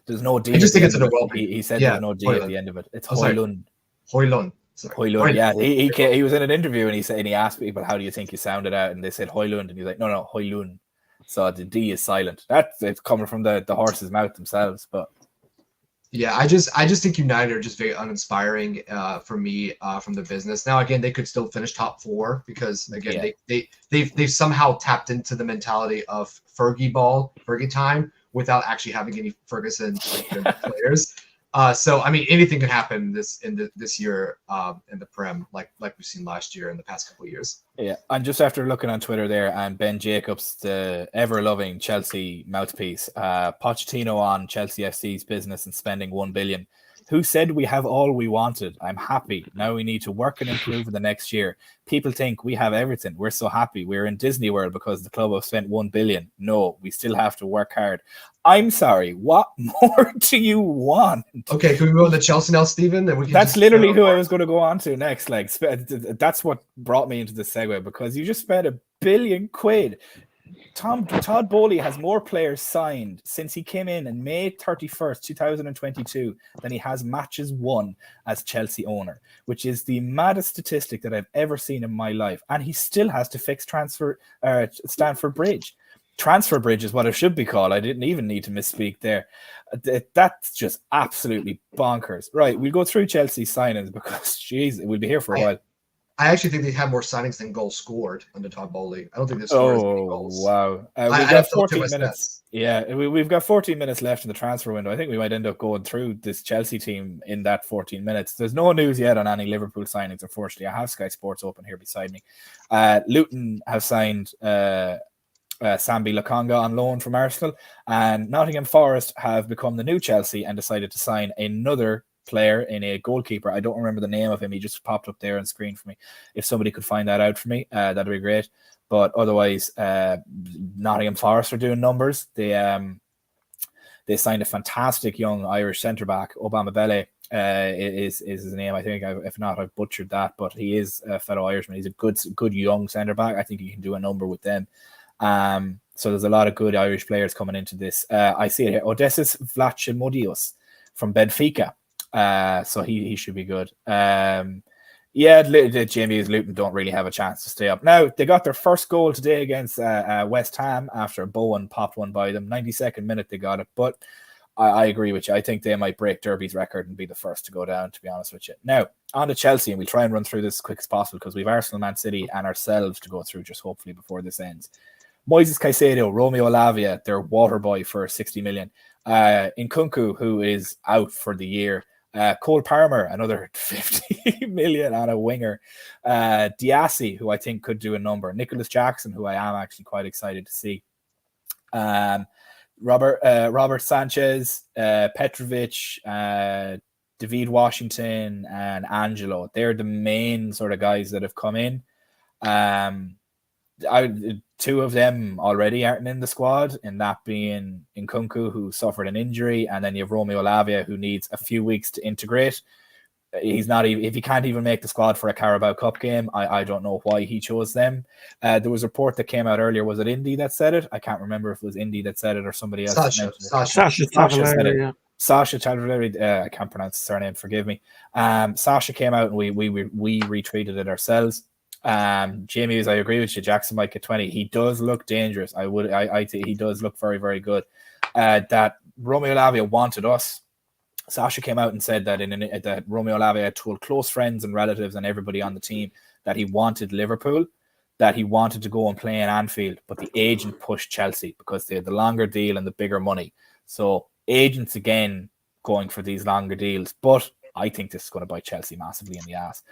There's no D. I just think it's an development. He said there's no D at the end of it. It's Højlund. Højlund. Højlund. Yeah, he was in an interview and he asked people, "How do you think you sounded out?" And they said Højlund, and he's like, "No, Højlund." So the D is silent. It's coming from the horse's mouth themselves, but. Yeah, I just think United are just very uninspiring for me from the business. Now, again, they could still finish top 4 because again they've somehow tapped into the mentality of Fergie time without actually having any Ferguson players. So I mean, anything could happen this year in the Prem, like we've seen last year and the past couple of years. Yeah, and just after looking on Twitter there, and Ben Jacobs, the ever-loving Chelsea mouthpiece, Pochettino on Chelsea FC's business and spending $1 billion. Who said we have all we wanted? I'm happy. Now we need to work and improve in the next year. People think we have everything. We're so happy. We're in Disney World because the club have spent $1 billion. No, we still have to work hard. I'm sorry. What more do you want? Okay, can we go on to Chelsea now, Stephen? That's literally who I was going to go on to next. Like, that's what brought me into the segue, because you just spent £1 billion. Todd Bowley has more players signed since he came in May 31st, 2022 than he has matches won as Chelsea owner, which is the maddest statistic that I've ever seen in my life. And he still has to fix Stamford Bridge. Transfer Bridge is what it should be called. I didn't even need to misspeak there. That's just absolutely bonkers. Right, we'll go through Chelsea signings because, geez, we'll be here for a while. I actually think they have more signings than goals scored under Todd Bowley. I don't think they've scored as many goals. Wow. We've got 14 minutes. Yeah, we've got 14 minutes left in the transfer window. I think we might end up going through this Chelsea team in that 14 minutes. There's no news yet on any Liverpool signings, unfortunately. I have Sky Sports open here beside me. Luton have signed Sambi Lokonga on loan from Arsenal, and Nottingham Forest have become the new Chelsea and decided to sign another player in a goalkeeper. I don't remember the name of him. He just popped up there on screen for me. If somebody could find that out for me, that'd be great. But otherwise, Nottingham Forest are doing numbers. They signed a fantastic young Irish centre back, Obama Belle. Is his name? I think. If not, I've butchered that. But he is a fellow Irishman. He's a good young centre back. I think he can do a number with them. So there's a lot of good Irish players coming into this. I see it here. Odysseus Vlachimodios from Benfica. So he should be good. Jamie is Luton don't really have a chance to stay up. Now, they got their first goal today against West Ham after Bowen popped one by them. 92nd minute they got it. But I agree with you. I think they might break Derby's record and be the first to go down, to be honest with you. Now, on to Chelsea, and we'll try and run through this as quick as possible because we've Arsenal, Man City and ourselves to go through just hopefully before this ends. Moises Caicedo, Romeo Lavia, their water boy for 60 million. Nkunku, who is out for the year. Cole Palmer, another 50 million on a winger. Diassi, who I think could do a number. Nicholas Jackson, who I am actually quite excited to see. Robert Sanchez, Petrovic, David Washington, and Angelo. They're the main sort of guys that have come in. Two of them already aren't in the squad, and that being Nkunku, who suffered an injury, and then you have Romeo Lavia, who needs a few weeks to integrate. He's not even, if he can't even make the squad for a Carabao Cup game, I don't know why he chose them. There was a report that came out earlier. Was it Indy that said it? I can't remember if it was Indy that said it or somebody else. Sasha Tavaleri, I can't pronounce his surname. Forgive me. Sasha came out and we retweeted it ourselves. Jamie, as I agree with you, Jackson might get 20. He does look dangerous. I think he does look very, very good. That Romeo Lavia wanted us. Sasha came out and said that that Romeo Lavia had told close friends and relatives and everybody on the team that he wanted Liverpool, that he wanted to go and play in Anfield, but the agent pushed Chelsea because they had the longer deal and the bigger money. So agents again going for these longer deals, but I think this is going to bite Chelsea massively in the ass.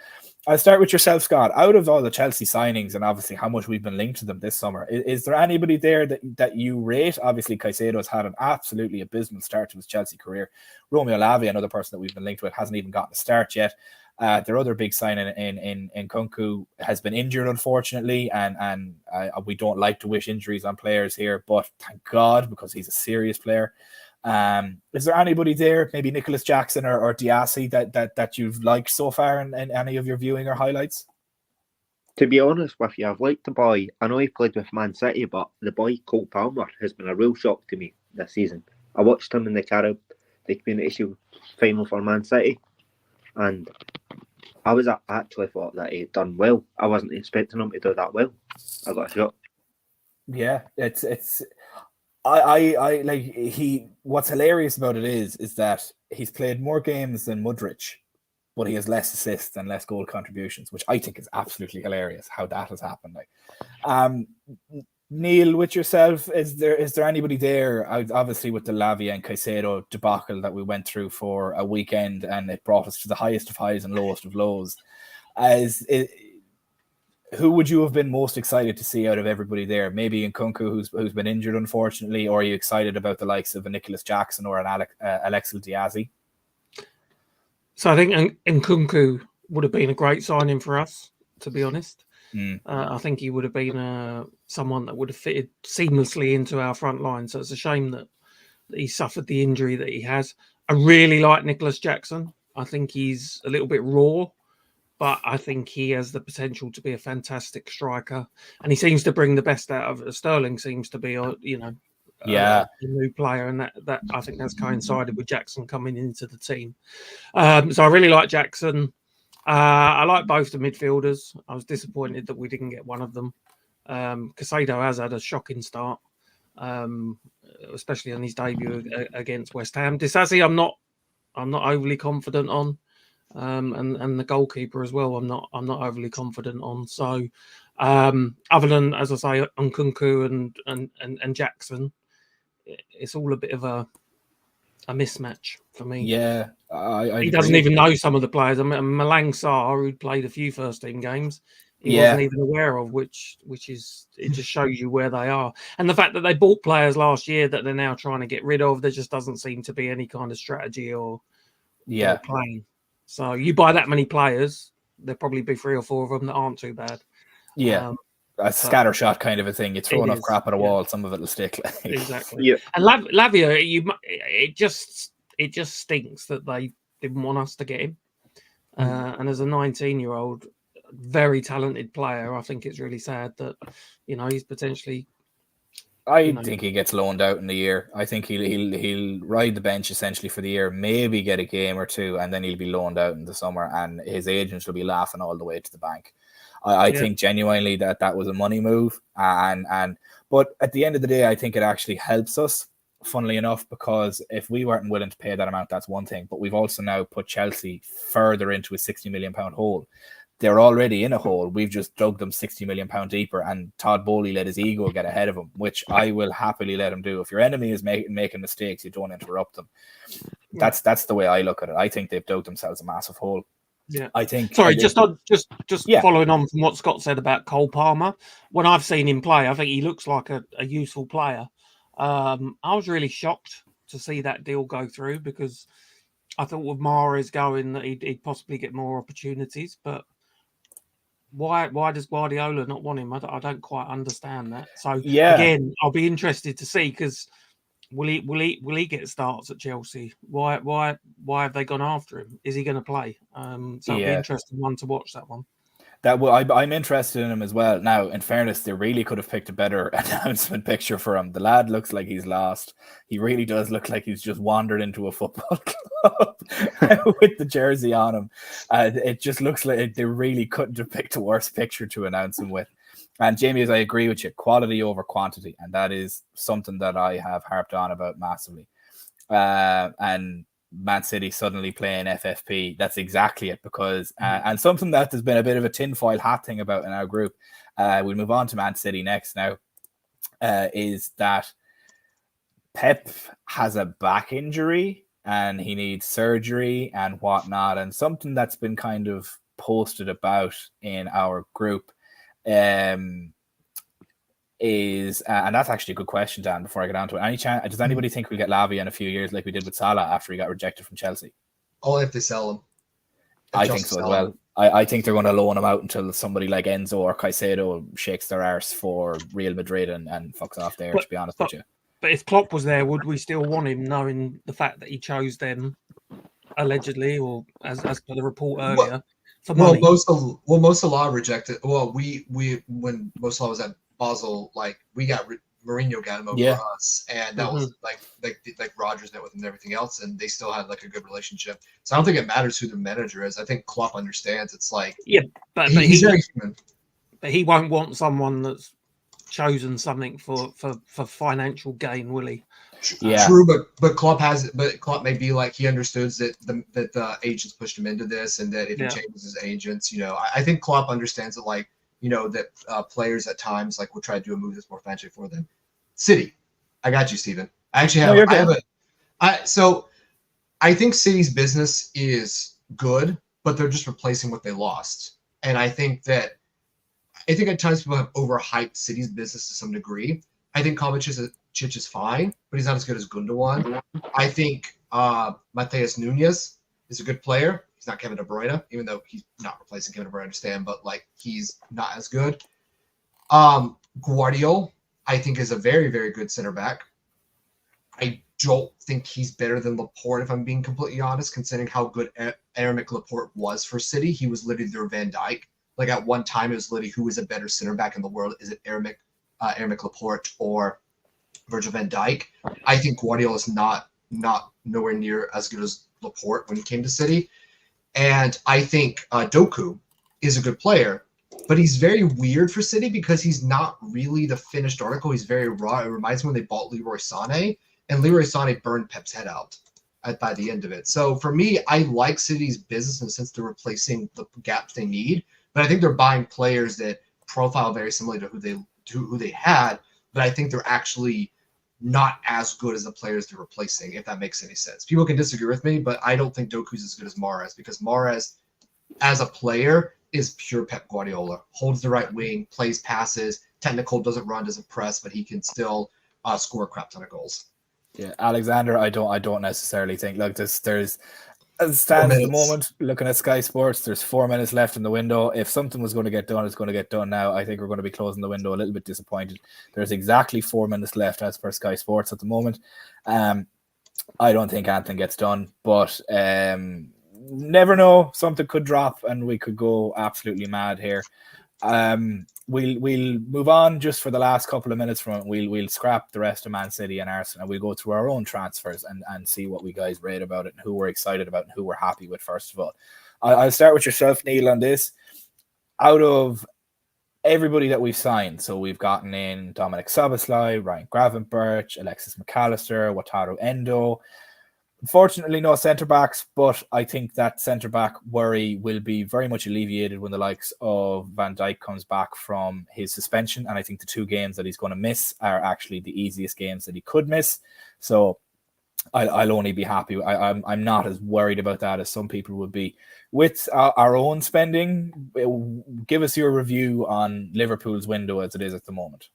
I'll start with yourself, Scott. Out of all the Chelsea signings and obviously how much we've been linked to them this summer, is there anybody there that you rate? Obviously, Caicedo's had an absolutely abysmal start to his Chelsea career. Romeo Lavia, another person that we've been linked with, hasn't even gotten a start yet. Their other big signing in Nkunku has been injured, unfortunately, and we don't like to wish injuries on players here, but thank God, because he's a serious player. Is there anybody there, maybe Nicholas Jackson or Diassi, that you've liked so far in any of your viewing or highlights? To be honest with you, I've liked the boy. I know he played with Man City, but the boy Cole Palmer has been a real shock to me this season. I watched him in the Community Shield final for Man City, and I actually thought that he'd done well. I wasn't expecting him to do that well. I got a shock. Yeah, I like what's hilarious about it is that he's played more games than Mudryk, but he has less assists and less goal contributions, which I think is absolutely hilarious how that has happened. Like, Neil, with yourself, is there anybody there? Obviously, with the Lavia and Caicedo debacle that we went through for a weekend, and it brought us to the highest of highs and lowest of lows. Who would you have been most excited to see out of everybody there? Maybe Nkunku, who's been injured, unfortunately, or are you excited about the likes of a Nicholas Jackson or an Alexis Diassi? So I think Nkunku would have been a great signing for us, to be honest. I think he would have been someone that would have fitted seamlessly into our front line. So it's a shame that he suffered the injury that he has. I really like Nicholas Jackson. I think he's a little bit raw, but I think he has the potential to be a fantastic striker. And he seems to bring the best out of it. Sterling seems to be, a new player, and that I think that's coincided with Jackson coming into the team. So I really like Jackson. I like both the midfielders. I was disappointed that we didn't get one of them. Caicedo has had a shocking start, especially on his debut against West Ham. Disassi, I'm not overly confident on, and the goalkeeper as well. I'm not overly confident on. So, other than, as I say, Nkunku and Jackson, it's all a bit of a mismatch for me. Yeah, he doesn't even know some of the players. I mean, Malang Sarr, who played a few first team games, he wasn't even aware of, which is, it just shows you where they are. And the fact that they bought players last year that they're now trying to get rid of, there just doesn't seem to be any kind of strategy or plan. So you buy that many players, there'll probably be 3 or 4 of them that aren't too bad. Yeah. A scattershot kind of a thing. You throw enough crap at a wall, some of it will stick. Exactly. Yeah. And Lavia, it just stinks that they didn't want us to get him. And as a 19-year-old, very talented player, I think it's really sad that he's potentially. I think he gets loaned out in the year. I think he'll ride the bench essentially for the year, maybe get a game or two, and then he'll be loaned out in the summer, and his agents will be laughing all the way to the bank. I think genuinely that was a money move, but at the end of the day, I think it actually helps us, funnily enough, because if we weren't willing to pay that amount, that's one thing. But we've also now put Chelsea further into a £60 million hole. They're already in a hole. We've just dug them £60 million deeper, and Todd Bowley let his ego get ahead of him, which I will happily let him do. If your enemy is making mistakes, you don't interrupt them. That's the way I look at it. I think they've dug themselves a massive hole. Yeah, I think. Sorry, just following on from what Scott said about Cole Palmer. When I've seen him play, I think he looks like a useful player. I was really shocked to see that deal go through, because I thought with Mahrez going that he'd possibly get more opportunities. But why does Guardiola not want him? I don't quite understand that. So again, I'll be interested to see, because will he get starts at Chelsea? Why have they gone after him? Is he going to play? So it'll be an interesting one to watch, that one. I'm interested in him as well. Now, in fairness, they really could have picked a better announcement picture for him. The lad looks like he's lost. He really does look like he's just wandered into a football club with the jersey on him. It just looks like they really couldn't have picked a worse picture to announce him with. And Jamie, as I agree with you, quality over quantity. And that is something that I have harped on about massively. And Man City suddenly playing FFP. That's exactly it, because and something that there's been a bit of a tinfoil hat thing about in our group. We'll move on to Man City next now. Is that Pep has a back injury and he needs surgery and whatnot, and something that's been kind of posted about in our group is, and that's actually a good question, Dan, before I get on to it. Does anybody think we'll get Lavia in a few years like we did with Salah after he got rejected from Chelsea? Only if they sell him. I think so as well. I think they're going to loan him out until somebody like Enzo or Caicedo shakes their arse for Real Madrid and fucks off there, to be honest with you. But if Klopp was there, would we still want him, knowing the fact that he chose them, allegedly, or as per the report earlier, for money? Mo Salah rejected. Well, we when Mo Salah was at Basel, like we got Mourinho got him over us, and that was like Rodgers met with him and everything else, and they still had like a good relationship. So I don't think it matters who the manager is. I think Klopp understands. It's like but he's very human. But he won't want someone that's chosen something for financial gain, will he? Yeah, true. But Klopp may be like, he understands that the agents pushed him into this, and that if he changes his agents, I think Klopp understands that, like, that players at times like will try to do a move that's more fancy for them. City, I got you, Steven. I actually have. So I think City's business is good, but they're just replacing what they lost, and I think at times people have overhyped City's business to some degree. I think Kovacic is fine, but he's not as good as Gundogan. I think Matheus Nunes is a good player. He's not Kevin De Bruyne, even though he's not replacing Kevin De Bruyne, I understand, but like he's not as good. Guardiola, I think, is a very, very good center back. I don't think he's better than Laporte, if I'm being completely honest, considering how good Aramik Laporte was for City. He was literally their Van Dijk. Like at one time, it was literally who is a better center back in the world? Is it Aramik Laporte or Virgil van Dijk? I think Guardiola is not nowhere near as good as Laporte when he came to City. And I think Doku is a good player, but he's very weird for City because he's not really the finished article. He's very raw. It reminds me when they bought Leroy Sané, and Leroy Sané burned Pep's head out by the end of it. So for me, I like City's business in the sense they're replacing the gaps they need, but I think they're buying players that profile very similarly to who they had, but I think they're actually not as good as the players they're replacing, if that makes any sense. People can disagree with me, but I don't think Doku's as good as Mahrez, because Mahrez, as a player, is pure Pep Guardiola. Holds the right wing, plays passes, technical, doesn't run, doesn't press, but he can still score a crap ton of goals. Yeah, Alexander, I don't necessarily think. Look, there's as it stands at the moment, looking at Sky Sports, there's 4 minutes left in the window. If something was going to get done, it's going to get done now. I think we're going to be closing the window a little bit disappointed. There's exactly 4 minutes left as per Sky Sports at the moment. I don't think anything gets done, but never know. Something could drop and we could go absolutely mad here. We'll move on just for the last couple of minutes from it. We'll scrap the rest of Man City and Arsenal. We'll go through our own transfers and see what we guys read about it and who we're excited about and who we're happy with. First of all, I'll start with yourself, Neil, on this. Out of everybody that we've signed, so we've gotten in Dominic Szoboszlai, Ryan Gravenberch, Alexis McAllister, Wataru Endo. Unfortunately, no centre-backs, but I think that centre-back worry will be very much alleviated when the likes of Van Dijk comes back from his suspension. And I think the 2 games that he's going to miss are actually the easiest games that he could miss. So I'll only be happy. I'm not as worried about that as some people would be. With our own spending, give us your review on Liverpool's window as it is at the moment.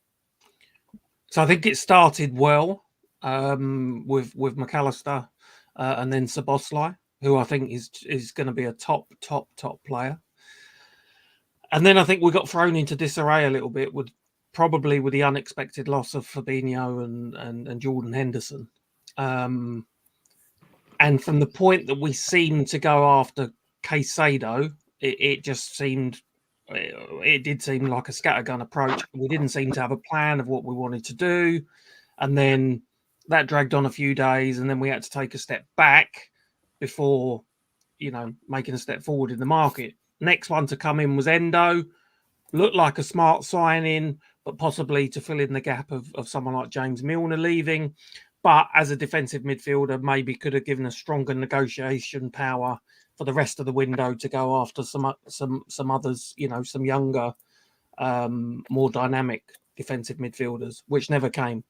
So I think it started well with McAllister. And then Szoboszlai, who I think is going to be a top player. And then I think we got thrown into disarray a little bit with the unexpected loss of Fabinho and Jordan Henderson. And from the point that we seemed to go after Caicedo, it did seem like a scattergun approach. We didn't seem to have a plan of what we wanted to do. And then that dragged on a few days, and then we had to take a step back before, making a step forward in the market. Next one to come in was Endo. Looked like a smart signing, but possibly to fill in the gap of someone like James Milner leaving. but as a defensive midfielder, maybe could have given us stronger negotiation power for the rest of the window to go after some others, some younger, more dynamic defensive midfielders, which never came.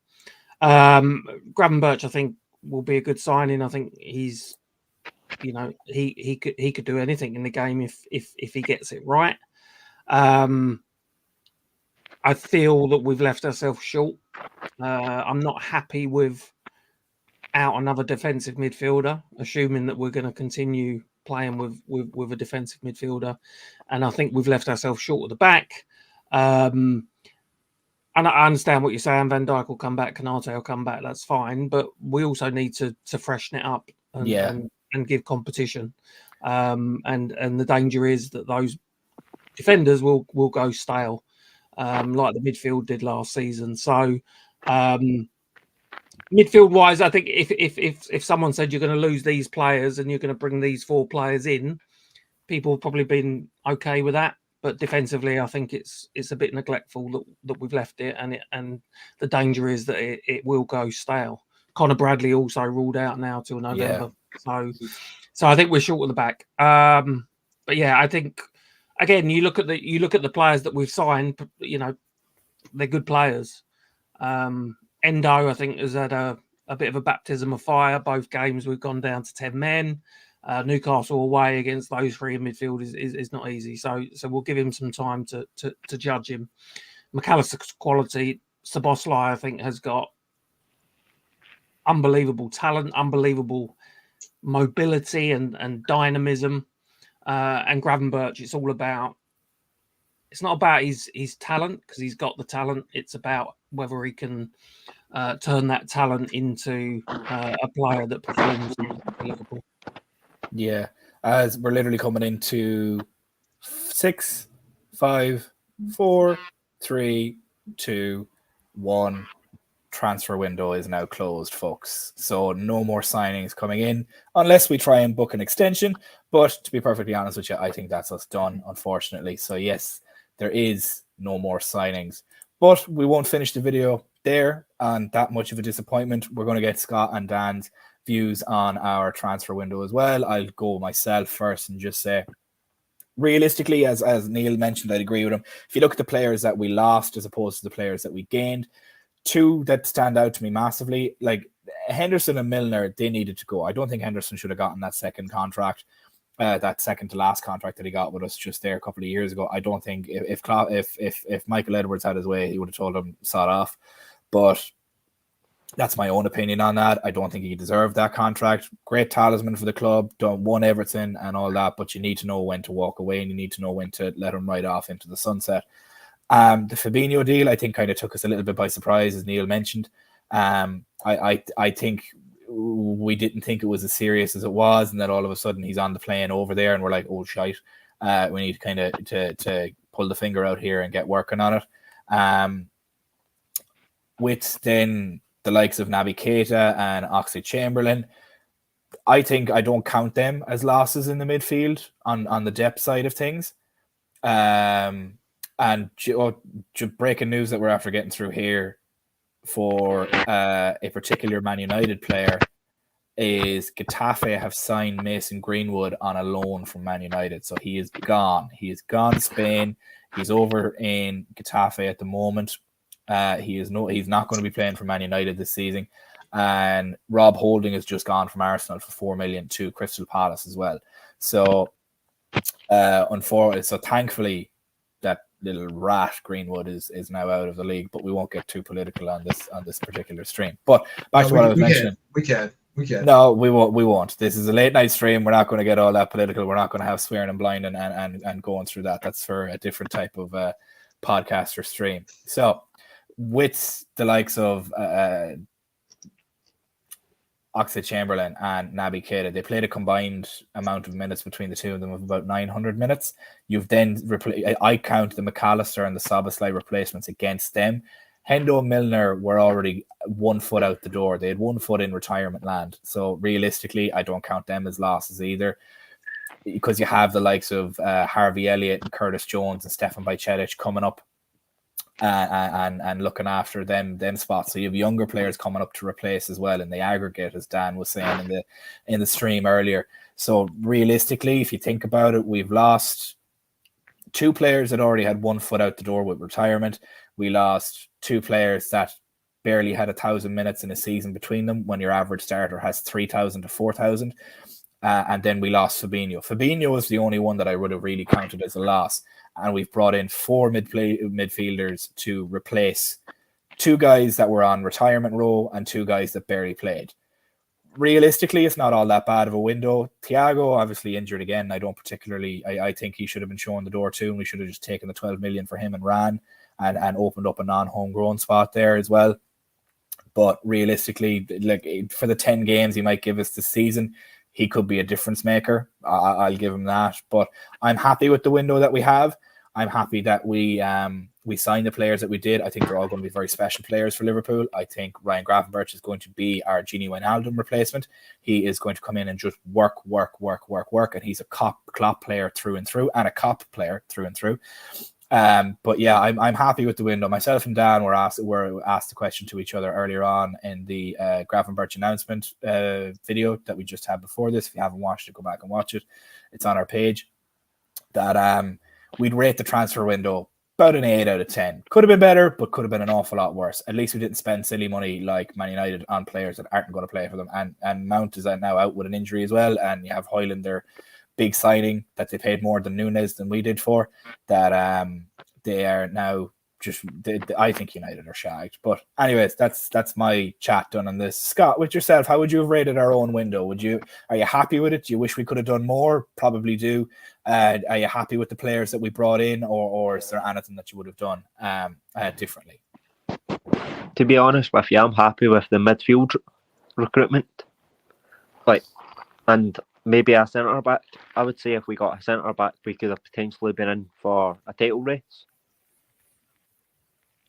Gravenberch, I think, will be a good signing. I think he's, he could do anything in the game if he gets it right. I feel that we've left ourselves short. I'm not happy with out another defensive midfielder, assuming that we're going to continue playing with a defensive midfielder, and I think we've left ourselves short at the back. And I understand what you're saying. Van Dijk will come back, Konate will come back. That's fine, but we also need to freshen it up and give competition. And the danger is that those defenders will go stale, like the midfield did last season. So, midfield wise, I think if someone said you're going to lose these players and you're going to bring these 4 players in, people have probably been okay with that. But defensively, I think it's a bit neglectful that we've left it, and the danger is that it will go stale. Connor Bradley also ruled out now till November, so I think we're short at the back. But yeah, I think again, you look at the players that we've signed. They're good players. Endo, I think, has had a bit of a baptism of fire. Both games we've gone down to 10 men. Newcastle away against those 3 in midfield is not easy. So we'll give him some time to judge him. McAllister's quality. Szoboszlai, I think, has got unbelievable talent, unbelievable mobility and dynamism. And Gravenberch, it's not about his talent, because he's got the talent. It's about whether he can turn that talent into a player that performs in Liverpool. Yeah, as we're literally coming into 6, 5, 4, 3, 2, 1. Transfer window is now closed, folks. So no more signings coming in unless we try and book an extension. But to be perfectly honest with you, I think that's us done, unfortunately. So yes, there is no more signings. But we won't finish the video there on that much of a disappointment. We're going to get Scott and Dan's views on our transfer window as well. I'll go myself first and just say, realistically, as Neil mentioned, I'd agree with him. If you look at the players that we lost as opposed to the players that we gained, 2 that stand out to me massively, like Henderson and Milner, they needed to go. I don't think Henderson should have gotten that second contract, that second to last contract that he got with us just there a couple of years ago. I don't think if Michael Edwards had his way, he would have told him sod off. But that's my own opinion on that. I don't think he deserved that contract. Great talisman for the club, won Everton and all that, but you need to know when to walk away and you need to know when to let him ride off into the sunset. The Fabinho deal, I think, kind of took us a little bit by surprise, as Neil mentioned. I think we didn't think it was as serious as it was, and then all of a sudden he's on the plane over there, and we're like, oh shite, we need to kind of to pull the finger out here and get working on it. With then the likes of Naby Keita and Oxlade-Chamberlain, I think I don't count them as losses in the midfield on the depth side of things. And breaking news that we're after getting through here for a particular Man United player is Getafe have signed Mason Greenwood on a loan from Man United. So he is gone. He is gone to Spain. He's over in Getafe at the moment. He's not going to be playing for Man United this season. And Rob Holding has just gone from Arsenal for 4 million to Crystal Palace as well. So thankfully that little rat Greenwood is now out of the league, but we won't get too political on this particular stream. But back to what I was mentioning. We can. No, we won't. This is a late night stream. We're not going to get all that political. We're not going to have swearing and blind and going through that. That's for a different type of podcast or stream. So with the likes of Oxlade-Chamberlain and Naby Keita, they played a combined amount of minutes between the two of them of about 900 minutes. You've then I count the McAllister and the Szoboszlai replacements against them. Hendo and Milner were already 1 foot out the door. They had 1 foot in retirement land. So realistically, I don't count them as losses either, because you have the likes of Harvey Elliott and Curtis Jones and Stefan Bajcetic coming up and looking after them spots. So you have younger players coming up to replace as well in the aggregate, as Dan was saying in the stream earlier. So realistically, if you think about it, we've lost 2 players that already had 1 foot out the door with retirement. We lost 2 players that barely had 1,000 minutes in a season between them, when your average starter has 3,000 to 4,000. And then we lost Fabinho. Fabinho was the only one that I would have really counted as a loss. And we've brought in 4 midfielders to replace 2 guys that were on retirement row and 2 guys that barely played. Realistically, it's not all that bad of a window. Thiago, obviously injured again. I think he should have been shown the door too, and we should have just taken the 12 million for him and ran and opened up a non-homegrown spot there as well. But realistically, like, for the 10 games he might give us this season, he could be a difference maker. I'll give him that. But I'm happy with the window that we have. I'm happy that we signed the players that we did. I think they're all going to be very special players for Liverpool. I think Ryan Gravenberch is going to be our Gini Wijnaldum replacement. He is going to come in and just work. And he's a Klopp player through and through, and a Kop player through and through. But yeah, I'm happy with the window. Myself and Dan were asked the question to each other earlier on in the Gravenberch announcement video that we just had before this. If you haven't watched it, go back and watch it. It's on our page. That we'd rate the transfer window about an 8 out of 10. Could have been better, but could have been an awful lot worse. At least we didn't spend silly money like Man United on players that aren't going to play for them. And Mount is now out with an injury as well. And you have Højlund, their big signing that they paid more than Nunes than we did for. That they are now just. I think United are shagged. But anyways, that's my chat done on this. Scott, with yourself, how would you have rated our own window? Are you happy with it? Do you wish we could have done more? Probably do. Are you happy with the players that we brought in, or is there anything that you would have done differently? To be honest with you, I'm happy with the midfield recruitment. And maybe a centre back. I would say if we got a centre back, we could have potentially been in for a title race.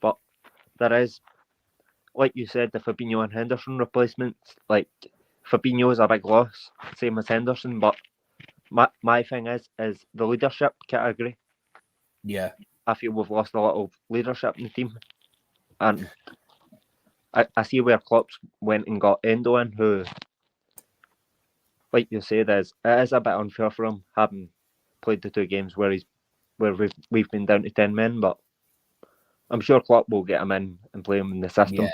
But there is, like you said, the Fabinho and Henderson replacements. Like, Fabinho is a big loss, same as Henderson. But my thing is the leadership category. Yeah, I feel we've lost a lot of leadership in the team, and I see where Klopp went and got Endo in, who, like you said, it is a bit unfair for him having played the 2 games where we've been down to 10 men. But I'm sure Klopp will get him in and play him in the system.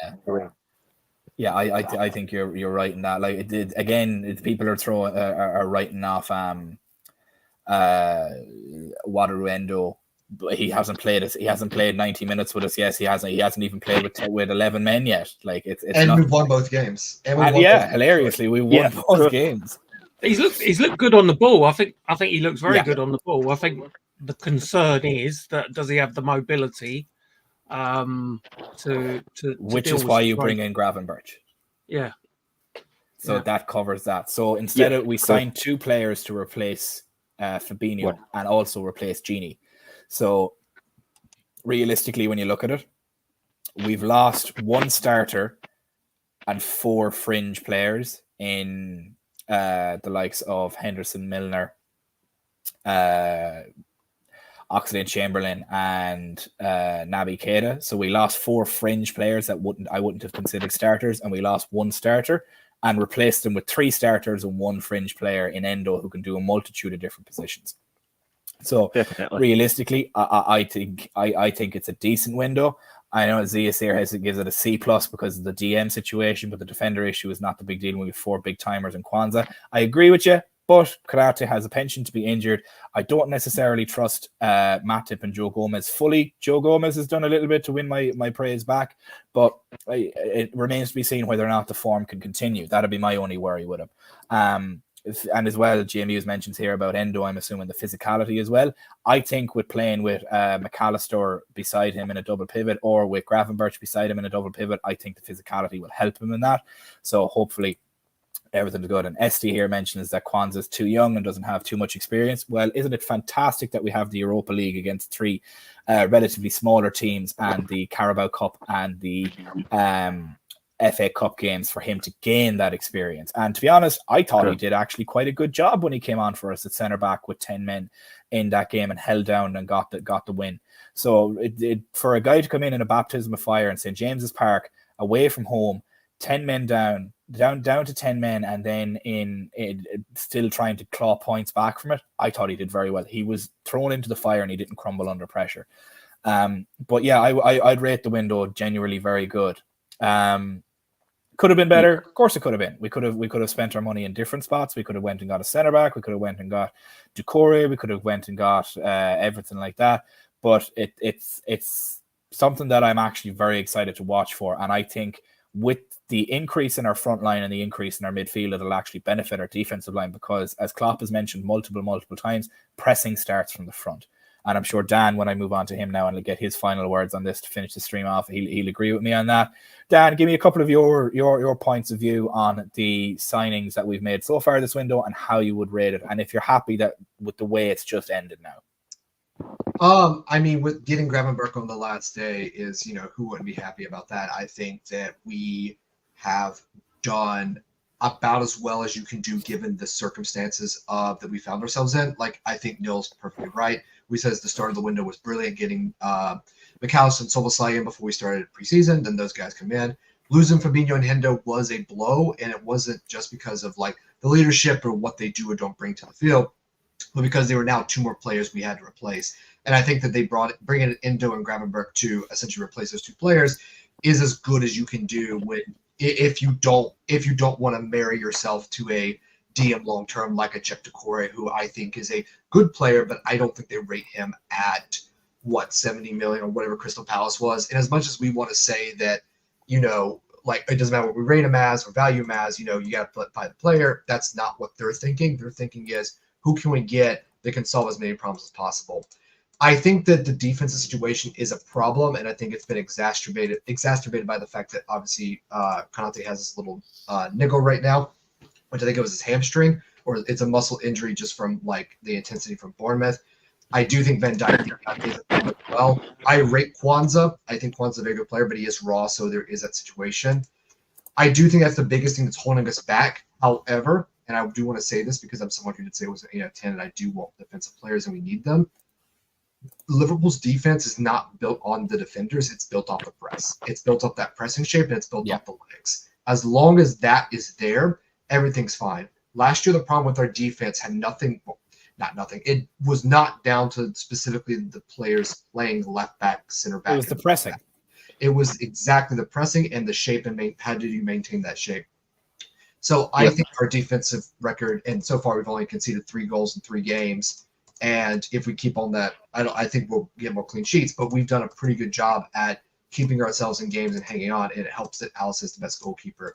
Yeah, I think you're right in that. Like, it did again. People are writing off Wataru Endo. He hasn't played us. He hasn't played 90 minutes with us. Yes, he hasn't. He hasn't even played with 11 men yet. Like, it's and not, we've won both games. Hilariously, we won both games. He's looked good on the ball. I think he looks very good on the ball. I think the concern is that does he have the mobility to which is why you bring in Gravenberch. Yeah. So that covers that. So instead we signed 2 players to replace Fabinho and also replace Gini. So realistically, when you look at it, we've lost 1 starter and 4 fringe players in the likes of Henderson, Milner, Oxlade-Chamberlain, and Naby Keita. So we lost 4 fringe players that I wouldn't have considered starters, and we lost 1 starter and replaced them with 3 starters and 1 fringe player in Endo who can do a multitude of different positions. So realistically, I think it's a decent window. I know Zias here gives it a C+ because of the DM situation, but the defender issue is not the big deal when we have 4 big timers in Kwanzaa. I agree with you, but Karate has a penchant to be injured. I don't necessarily trust Matip and Joe Gomez fully. Joe Gomez has done a little bit to win my praise back, but it remains to be seen whether or not the form can continue. That'd be my only worry with him. And as well, JMU's mentions here about Endo, I'm assuming the physicality as well. I think with playing with McAllister beside him in a double pivot, or with Gravenberch beside him in a double pivot, I think the physicality will help him in that. So hopefully everything's good. And Esty here mentions that Kwanzaa's too young and doesn't have too much experience. Well, isn't it fantastic that we have the Europa League against 3 relatively smaller teams, and the Carabao Cup and the FA Cup games for him to gain that experience. And to be honest, I thought he did actually quite a good job when he came on for us at centre back with 10 men in that game and held down and got the win. So for a guy to come in a baptism of fire in St. James's Park, away from home, 10 men down to 10 men, and then in still trying to claw points back from it, I thought he did very well. He was thrown into the fire and he didn't crumble under pressure. But yeah, I'd rate the window genuinely very good. Could have been better. Of course it could have been. We could have spent our money in different spots. We could have went and got a centre back. We could have went and got Doucouré. We could have went and got everything like that. But it's something that I'm actually very excited to watch for. And I think with the increase in our front line and the increase in our midfield, it'll actually benefit our defensive line, because as Klopp has mentioned multiple times, pressing starts from the front. And I'm sure Dan, when I move on to him now and get his final words on this to finish the stream off, he'll agree with me on that. Dan, give me a couple of your points of view on the signings that we've made so far this window and how you would rate it, and if you're happy that with the way it's just ended now. I mean, with getting Gravenberch on the last day is, who wouldn't be happy about that? I think that we have done about as well as you can do given the circumstances that we found ourselves in. Like, I think Neil's perfectly right. We said the start of the window was brilliant, getting McAllister and Szoboszlai in before we started preseason. Then those guys come in. Losing Fabinho and Hendo was a blow, and it wasn't just because of like the leadership or what they do or don't bring to the field, but because there were now two more players we had to replace. And I think that they bringing Endo and Gravenberch to essentially replace those two players is as good as you can do if you don't want to marry yourself to a DM long term like a Chep Doucouré, who I think is a good player, but I don't think they rate him at 70 million or whatever Crystal Palace was. And as much as we want to say that, like it doesn't matter what we rate him as or value him as, you got to buy the player. That's not what they're thinking. Their thinking is, who can we get that can solve as many problems as possible? I think that the defensive situation is a problem, and I think it's been exacerbated by the fact that obviously Conte has this little niggle right now, which I think it was his hamstring, or it's a muscle injury just from like the intensity from Bournemouth. I do think Van Dijk did as well. I rate Kwanzaa. I think Kwanzaa's a very good player, but he is raw, so there is that situation. I do think that's the biggest thing that's holding us back. However, and I do want to say this because I'm someone who did say it was an 8 out of 10, and I do want defensive players and we need them. Liverpool's defense is not built on the defenders. It's built off the press. It's built off that pressing shape, and it's built off the legs. As long as that is there, everything's fine. Last year, the problem with our defense had nothing. Well, not nothing. It was not down to specifically the players playing left back, center back. It was the pressing. It was exactly the pressing and the shape, and how did you maintain that shape? So I think our defensive record, and so far we've only conceded 3 goals in 3 games. And if we keep on that, I think we'll get more clean sheets. But we've done a pretty good job at keeping ourselves in games and hanging on, and it helps that Alice is the best goalkeeper.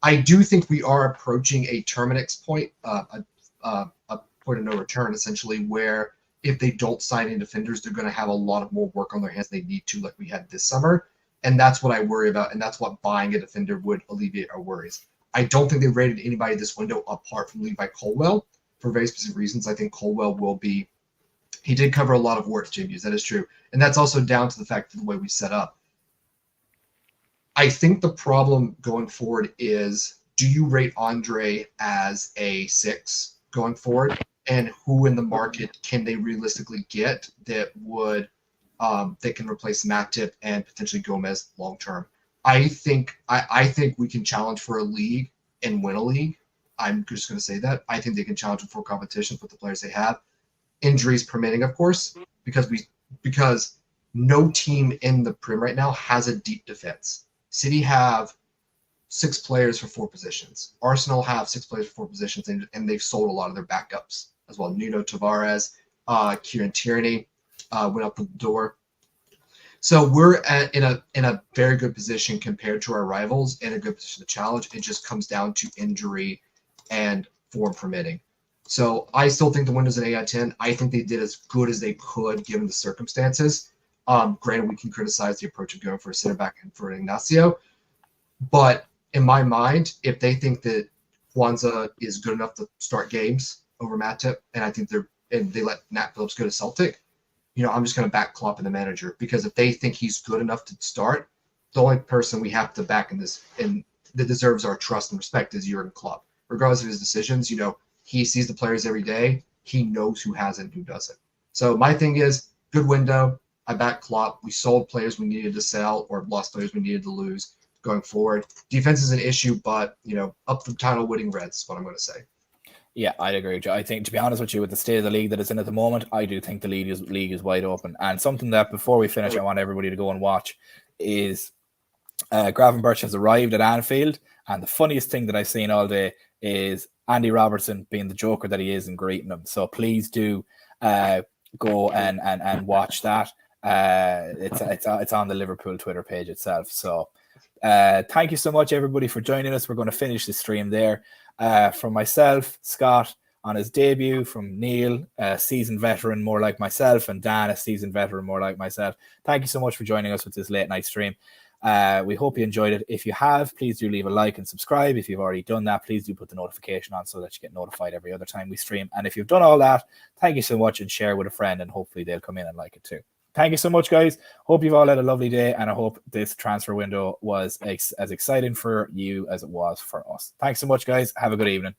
I do think we are approaching a terminus point, a point of no return, essentially, where if they don't sign in defenders, they're going to have a lot of more work on their hands than they need to, like we had this summer. And that's what I worry about, and that's what buying a defender would alleviate our worries. I don't think they rated anybody this window apart from Levi Colwill. For very specific reasons. I think Colwill will be – he did cover a lot of warts, JBs. That is true. And that's also down to the fact of the way we set up. I think the problem going forward is, do you rate Andre as a 6 going forward? And who in the market can they realistically get that would that can replace Matip and potentially Gomez long term? I think we can challenge for a league and win a league. I'm just going to say that. I think they can challenge them for competition with the players they have. Injuries permitting, of course, because no team in the Prem right now has a deep defense. City have 6 players for 4 positions. Arsenal have 6 players for 4 positions, and they've sold a lot of their backups as well. Nuno Tavares, Kieran Tierney went out the door. So we're in a very good position compared to our rivals, and a good position to challenge. It just comes down to injury and form permitting. So I still think the window's an 8 out of 10. I think they did as good as they could given the circumstances. Granted, we can criticize the approach of going for a center back and for Ignacio. But in my mind, if they think that Kwanzaa is good enough to start games over Matip, and I think they let Nat Phillips go to Celtic, I'm just going to back Klopp and the manager, because if they think he's good enough to start, the only person we have to back in this and that deserves our trust and respect is Jurgen Klopp. Regardless of his decisions, he sees the players every day. He knows who has it and who doesn't. So my thing is, good window. I back Klopp. We sold players we needed to sell or lost players we needed to lose going forward. Defense is an issue, but, up the title winning Reds is what I'm going to say. Yeah, I'd agree with you. I think, to be honest with you, with the state of the league that it's in at the moment, I do think the league is wide open. And something that, before we finish, I want everybody to go and watch is Gravenberch has arrived at Anfield. And the funniest thing that I've seen all day is Andy Robertson being the joker that he is and greeting him. So please do go and watch that. It's on the Liverpool Twitter page itself. So thank you so much, everybody, for joining us. We're going to finish the stream there. From myself, Scott on his debut, from Neil, a seasoned veteran more like myself, and Dan, a seasoned veteran more like myself. Thank you so much for joining us with this late night stream. We hope you enjoyed it. If you have, please do leave a like and subscribe. If you've already done that, please do put the notification on so that you get notified every other time we stream. And if you've done all that, thank you so much, and share with a friend, and hopefully they'll come in and like it too. Thank you so much, guys. Hope you've all had a lovely day, and I hope this transfer window was as exciting for you as it was for us. Thanks so much, guys. Have a good evening.